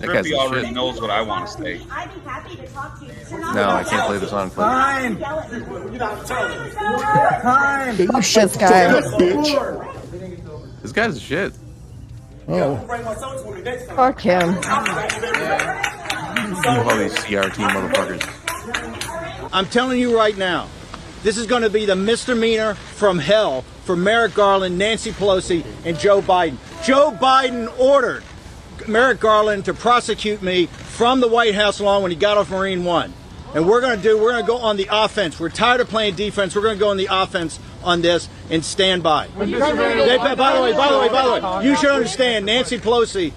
Yeah. Trippy already knows what I want to say. I'd be happy to talk to you. No, I can't play this on clip. Time. Time. You shut the fuck up, bitch. This guy's shit. Oh. Fuck him. All these CRT motherfuckers. I'm telling you right now, this is going to be the misdemeanor from hell for Merrick Garland, Nancy Pelosi, and Joe Biden. Joe Biden ordered Merrick Garland to prosecute me from the White House lawn when he got off Marine One. And we're going to go on the offense. We're tired of playing defense. We're going to go on the offense on this and stand by. By the way, you should understand, Nancy Pelosi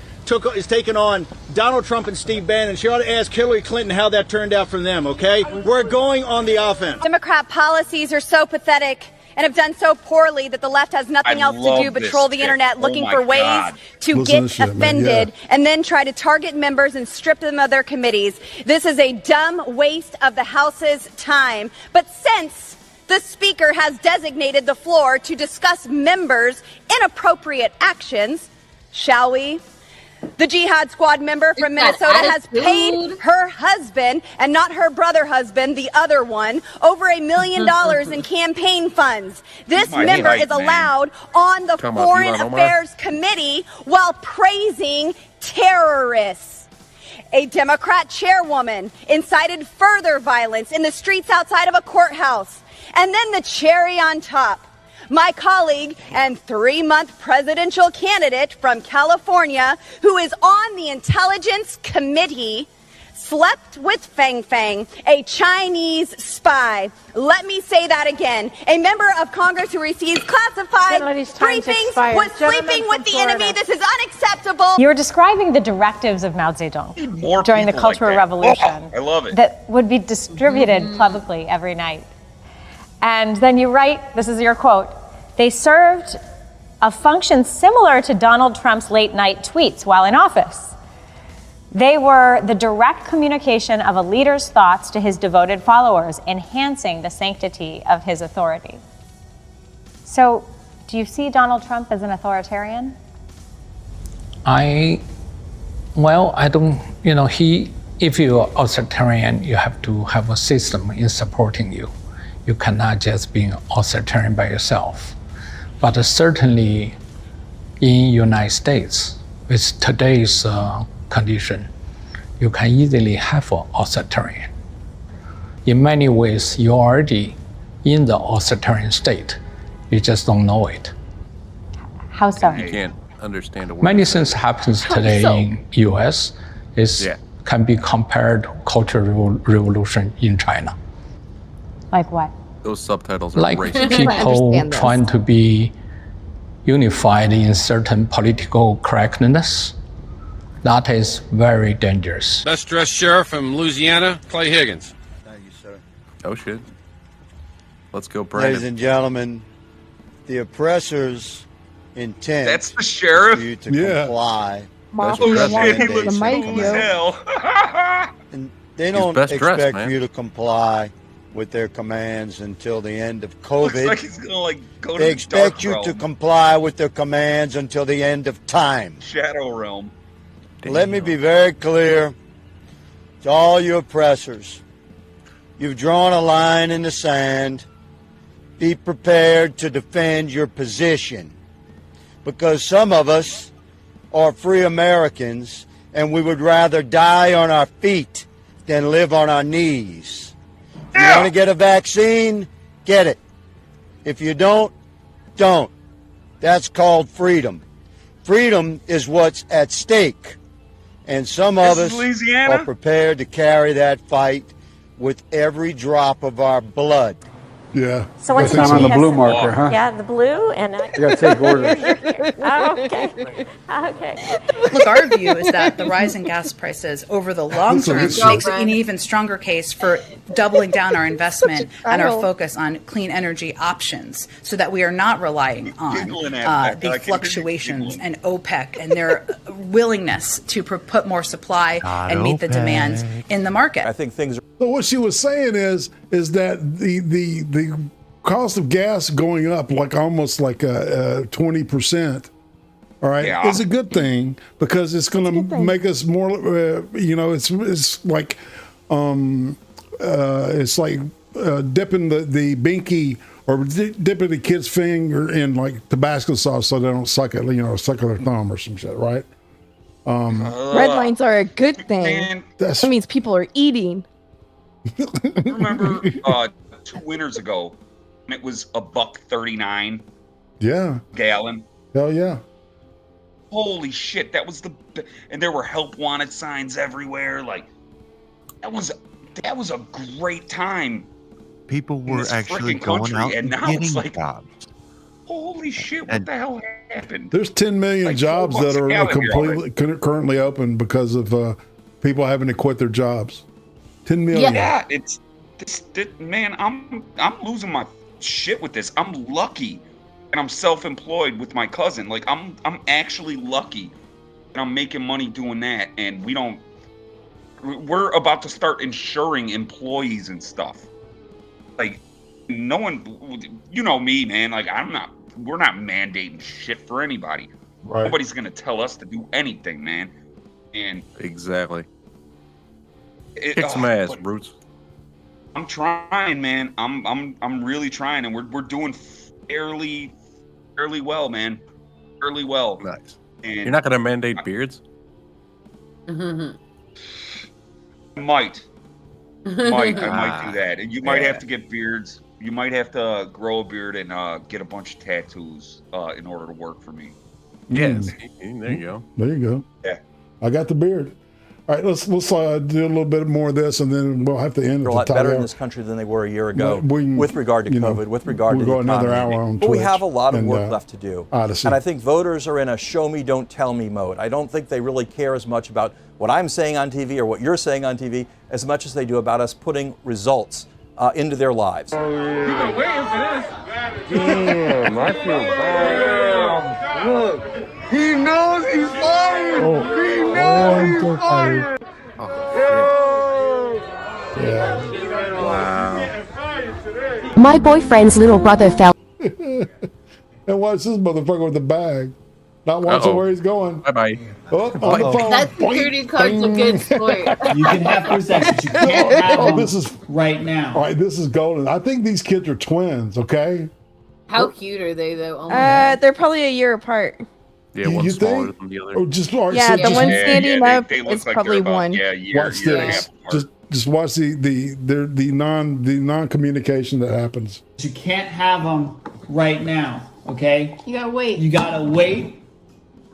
is taking on Donald Trump and Steve Bannon. She ought to ask Hillary Clinton how that turned out from them, okay? We're going on the offense. Democrat policies are so pathetic and have done so poorly that the left has nothing else to do but troll the internet looking for ways to get offended and then try to target members and strip them of their committees. This is a dumb waste of the House's time. But since the Speaker has designated the floor to discuss members' inappropriate actions, shall we? The Jihad Squad member from Minnesota has paid her husband, and not her brother husband, the other one, over $1 million in campaign funds. This member is allowed on the Foreign Affairs Committee while praising terrorists. A Democrat chairwoman incited further violence in the streets outside of a courthouse. And then the cherry on top. My colleague and 3-month presidential candidate from California, who is on the Intelligence Committee, slept with Fang Fang, a Chinese spy. Let me say that again. A member of Congress who receives classified briefings was sleeping with the enemy. This is unacceptable. You're describing the directives of Mao Zedong during the Cultural Revolution. I love it. That would be distributed publicly every night. And then you write, this is your quote, they served a function similar to Donald Trump's late night tweets while in office. They were the direct communication of a leader's thoughts to his devoted followers, enhancing the sanctity of his authority. So, do you see Donald Trump as an authoritarian? I don't, if you're authoritarian, you have to have a system in supporting you. You cannot just be authoritarian by yourself. But certainly in United States, with today's condition, you can easily have an authoritarian. In many ways, you're already in the authoritarian state. You just don't know it. How so? You can't understand a word. Many things happens today in US can be compared to Cultural Revolution in China. Like what? Those subtitles are like racist. people trying to be unified in certain political correctness. That is very dangerous. Best dressed sheriff from Louisiana, Clay Higgins. Thank you, sir. Oh shit. Let's go, Brandon. Ladies and gentlemen, the oppressor's intent That's the sheriff? is for you to comply. That's the And they don't best expect dressed, man. you to comply with their commands until the end of Looks COVID. like he's gonna go to They the expect dark you realm. to comply with their commands until the end of time. Shadow realm. Let me be very clear to all you oppressors. You've drawn a line in the sand. Be prepared to defend your position, because some of us are free Americans and we would rather die on our feet than live on our knees. If you want to get a vaccine, get it. If you don't, don't. That's called freedom. Freedom is what's at stake. And some of us are prepared to carry that fight with every drop of our blood. Yeah. So what's That's on the the blue marker, huh? Yeah, the blue, and You gotta take orders. Okay. Okay. Look, our view is that the rise in gas prices over the long term makes it an even stronger case for doubling down our investment and our focus on clean energy options, so that we are not relying on the fluctuations and OPEC and their willingness to put more supply and meet the demands in the market. I think things are. So what she was saying is that the cost of gas going up like almost like 20% all right, is a good thing because it's going to make us more. It's like dipping the binky or dipping the kid's finger in like Tabasco sauce so they don't suck it, suck their thumb or some shit, right? Red lines are a good thing. That means people are eating. Remember 2 winters ago, and it was $1.39. Yeah. Gallon. Hell yeah. Holy shit, that was and there were help wanted signs everywhere. Like that was a great time. People were actually going out and now getting it's like, jobs. Holy shit, what the hell happened? There's 10 million jobs that are completely currently open because of people having to quit their jobs. 10 million. Yeah, it's man, I'm losing my shit with this. I'm lucky, and I'm self-employed with my cousin. Like I'm actually lucky, and I'm making money doing that. And we're about to start insuring employees and stuff. Like no one, you know me, man. Like we're not mandating shit for anybody. Right. Nobody's gonna tell us to do anything, man. And exactly. Kick some ass, Bruce. I'm trying, man. I'm really trying, and we're doing fairly well, man. Fairly well. Nice. And you're not gonna mandate beards? I might do that. And you might have to get beards. You might have to grow a beard and get a bunch of tattoos in order to work for me. Yes. There you go. There you go. Yeah. I got the beard. All right, let's do a little bit more of this, and then we'll have to end. They're a lot better in this country than they were a year ago with regard to COVID, with regard to the economy. Another hour on but we Twitch have a lot of and, work left to do. ODYSEE. And I think voters are in a show me, don't tell me mode. I don't think they really care as much about what I'm saying on TV or what you're saying on TV as much as they do about us putting results into their lives. You've been waiting for this. Damn, I feel bad. Look, he knows he's fired. He knows he's fired. Wow. My boyfriend's little brother fell. And watch this motherfucker with the bag. Not watching where he's going. Bye-bye. Oh, on the phone. That security card's a good sport. You can have for a second, but you can't have them this is right now. All right, this is golden. I think these kids are twins, okay? How cute are they, though? Oh my They're probably a year apart. Yeah, one's smaller than the other. Oh, just, the one standing up is probably one. Watch this. Just watch the non-communication that happens. You can't have them right now, okay? You gotta wait. You gotta wait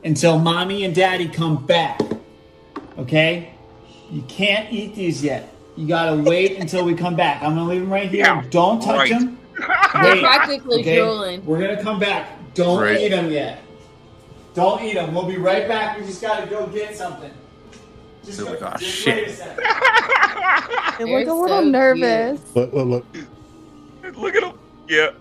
until mommy and daddy come back, okay? You can't eat these yet. You gotta wait until we come back. I'm gonna leave them right here. Yeah, Don't touch them. They're practically okay? drooling. We're gonna come back. Don't eat them yet. Don't eat them. We'll be right back. We just gotta go get something. Just wait a second. They look a little nervous. Look. Look at him. Yeah.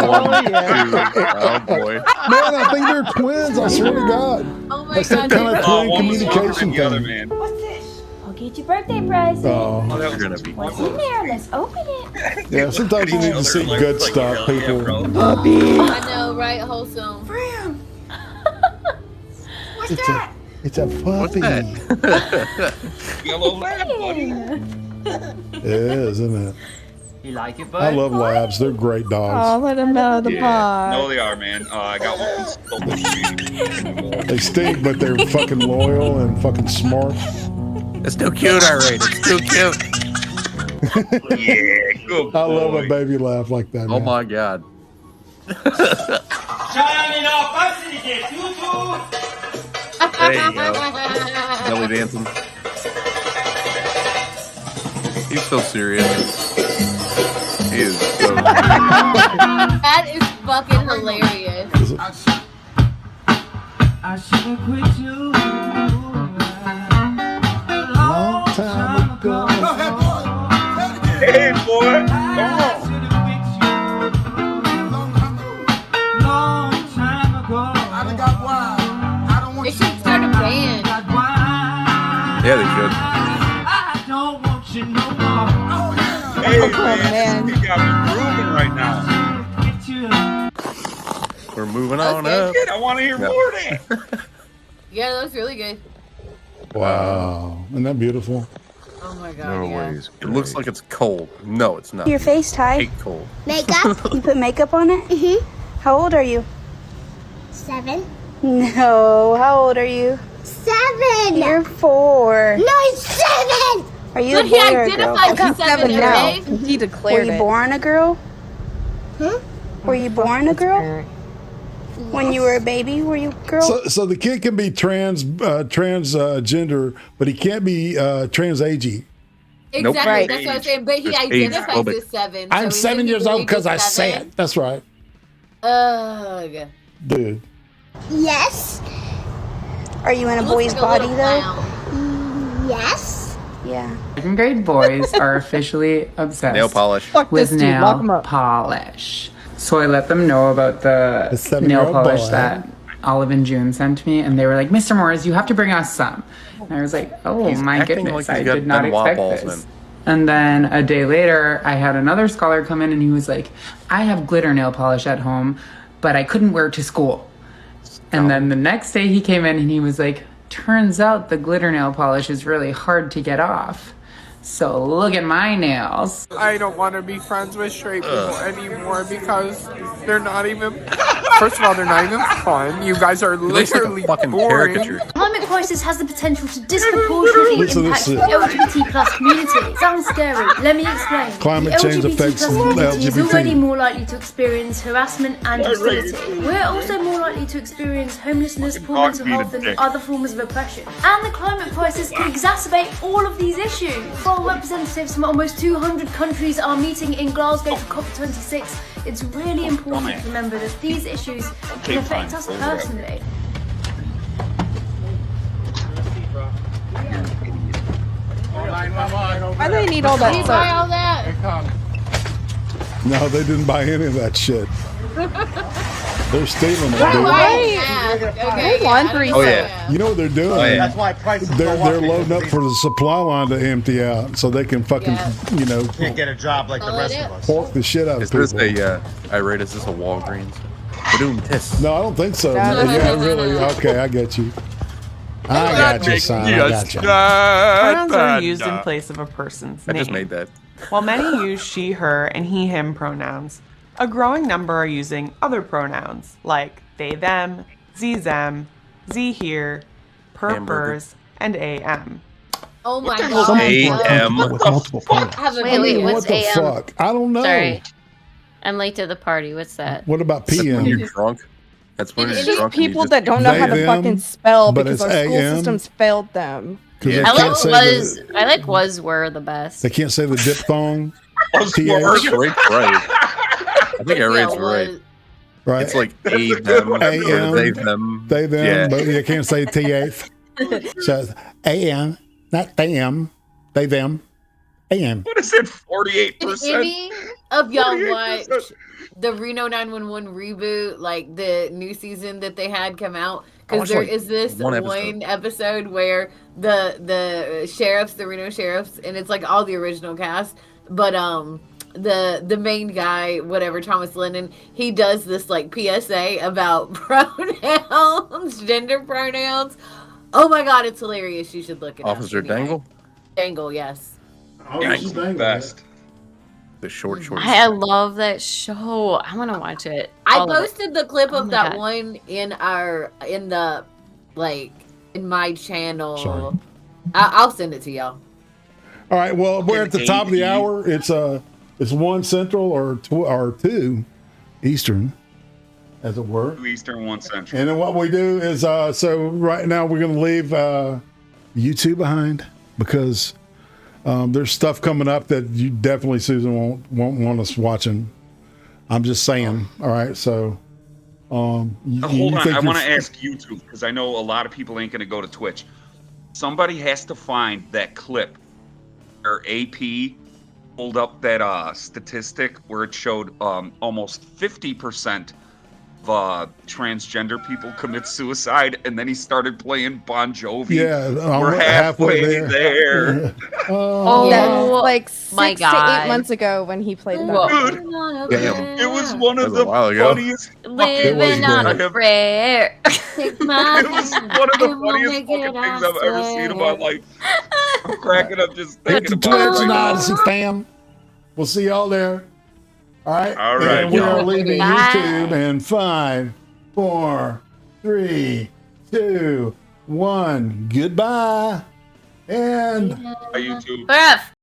Oh boy. Man, I think they're twins. I swear to God. Oh my That's God. that kind of twin communication together, thing. man. What's this? I'll get your birthday present. Oh, They're gonna be. What's in there? Let's open it. yeah. Sometimes you need to see good stuff, people. I know, right? Wholesome. Bram. What's It's that? It's a puppy. Yellow lab, buddy. It is, isn't it? You like it, bud? I love labs. They're great Oh, dogs. let them out of the box. No, they are, man. I got one. They stink, but they're fucking loyal and fucking smart. It's too cute already. It's too cute. Yeah, good boy. I love a baby laugh like that. Oh Man. my God. There you go. Belly dancing. He's so serious. He is so serious. That is fucking hilarious. I should quit you Long time ago. Hey, boy. Come on. long time ago. They should start a band. Yeah, they should. I don't want you no more. Hey, man. You got me grooving right now. We're moving on Okay. up. Shit, I want to hear more of that. Yeah, that looks really good. Wow. Isn't that beautiful? Oh my god. No yeah. ways. It looks like it's cold. No, it's not. Your face, Ty. Hate cold. Makeup? You put makeup on it? Mm-hmm. How old are you? 7. No. How old are you? 7. You're 4. No, it's 7. Are you But a he boy or a girl? identified as 7 now. He declared Were you it. born a girl? Huh? Were you born a girl? When you were a baby, were you a girl? So the kid can be transgender, but he can't be trans-agey. Exactly. Right. That's what I'm saying. But he It's identifies age-phobic. as 7. I'm so 7 years old because I say said. That's right, Ugh. dude. Yes. Are you in a Looks boy's like a body little though? clown. Yes. Yeah. Second grade boys are officially obsessed Nail polish. Fuck with this dude. Lock him nail up. polish. So I let them know about the The 7-year-old nail polish boy. that Olive and June sent me, and they were like, Mr. Morris, you have to bring us some. And I was like, oh He's my acting goodness, like he's I got did not Benoit expect balls this. in. And then a day later, I had another scholar come in, and he was like, I have glitter nail polish at home, but I couldn't wear it to school. And then the next day he came in and he was like, turns out the glitter nail polish is really hard to get off. So look at my nails. I don't want to be friends with straight people anymore because they're not even. First of all, they're not even fun. You guys are literally fucking boring. caricature. Climate crisis has the potential to disproportionately Listen to impact this the shit. LGBT+ community. Sounds scary. Let me explain. Climate the change LGBT+ affects community is already LGBT. more likely to experience harassment and hostility. We're also more likely to experience homelessness, poor mental health, and other forms of oppression. And the climate crisis can exacerbate all of these issues. While representatives from almost 200 countries are meeting in Glasgow for COP26, it's really important to remember that these issues can affect us personally. Why do they need all that Did you buy stuff? all that? No, they didn't buy any of that shit. They're stealing it, Why? dude. Yeah. Okay, They laundry Oh, yeah. You know what they're doing? Oh, yeah. That's why prices They're go up. loading up for the supply line to empty out so they can fucking, you know, Can't get a job like the rest of us. pork the shit out Is of this people. is this a Walgreens? Badoom tis. No, I don't think so. No, no, Yeah, no, really. Okay, I get you. I got you, son. I got you. Pronouns are used in place of a person's I name. just made that. While many use she, her, and he, him pronouns, a growing number are using other pronouns like they, them, ze, them, ze, here, per, Hamburger. pers, and am. Oh my the god. AM. With multiple pronouns. Wait, What what's the AM? fuck? I don't know. Sorry. I'm late to the party. What's that? What about That's when PM? you're drunk. That's when It's you're just drunk. and you people just- that don't know how They, to them, fucking spell but because it's our school AM. systems failed them. 'Cause Yeah. they I can't like say was. the, I like was were the best. they can't say the diphthong. I think Eric's right. I think Eric's Yeah, right. was- Right. It's like a them or AM. they them. They, them, Yeah. but you can't say TH. So it's AM, not them. They, them. AM. What is it? Did 48%. any of y'all watch 48%. the Reno 911 reboot, like the new season that they had come out? I Because watched, there like, is this one one episode. episode where the sheriffs, the Reno sheriffs, and it's like all the original cast, but the main guy, whatever, Thomas Lennon, he does this like PSA about pronouns, gender pronouns. Oh my god, it's hilarious. You should look it up. Officer Dangle. Dangle, yes. Yeah, he's the best. The short. I love that show. I want to watch it. I All of it. posted the clip Oh of my that God. one in my channel. Sorry. I'll send it to y'all. All right. Well, we're at the top of the hour. It's 1 Central or 2 Eastern, as it were. 2 Eastern, 1 Central. And then what we do is, so right now we're going to leave YouTube behind because there's stuff coming up that you definitely, Susan, won't want us watching. I'm just saying. All right. So, Hold on. I want to ask YouTube because I know a lot of people ain't going to go to Twitch. Somebody has to find that clip where AP pulled up that statistic where it showed almost 50% transgender people commit suicide, and then he started playing Bon Jovi. Yeah, we're halfway there. That's like 6 my to God. 8 months ago when he played that. Dude, it was one of the funniest. Living on a prayer. Take my It was one of the funniest fucking things I've ever seen in my life. I'm cracking up just Hit the thinking Twitch about it. and right now. Odyssey fam. We'll see y'all there. All right. All right, And we are y'all. leaving Bye. YouTube in 5, 4, 3, 2, 1. Goodbye. And Bye, YouTube. Breath.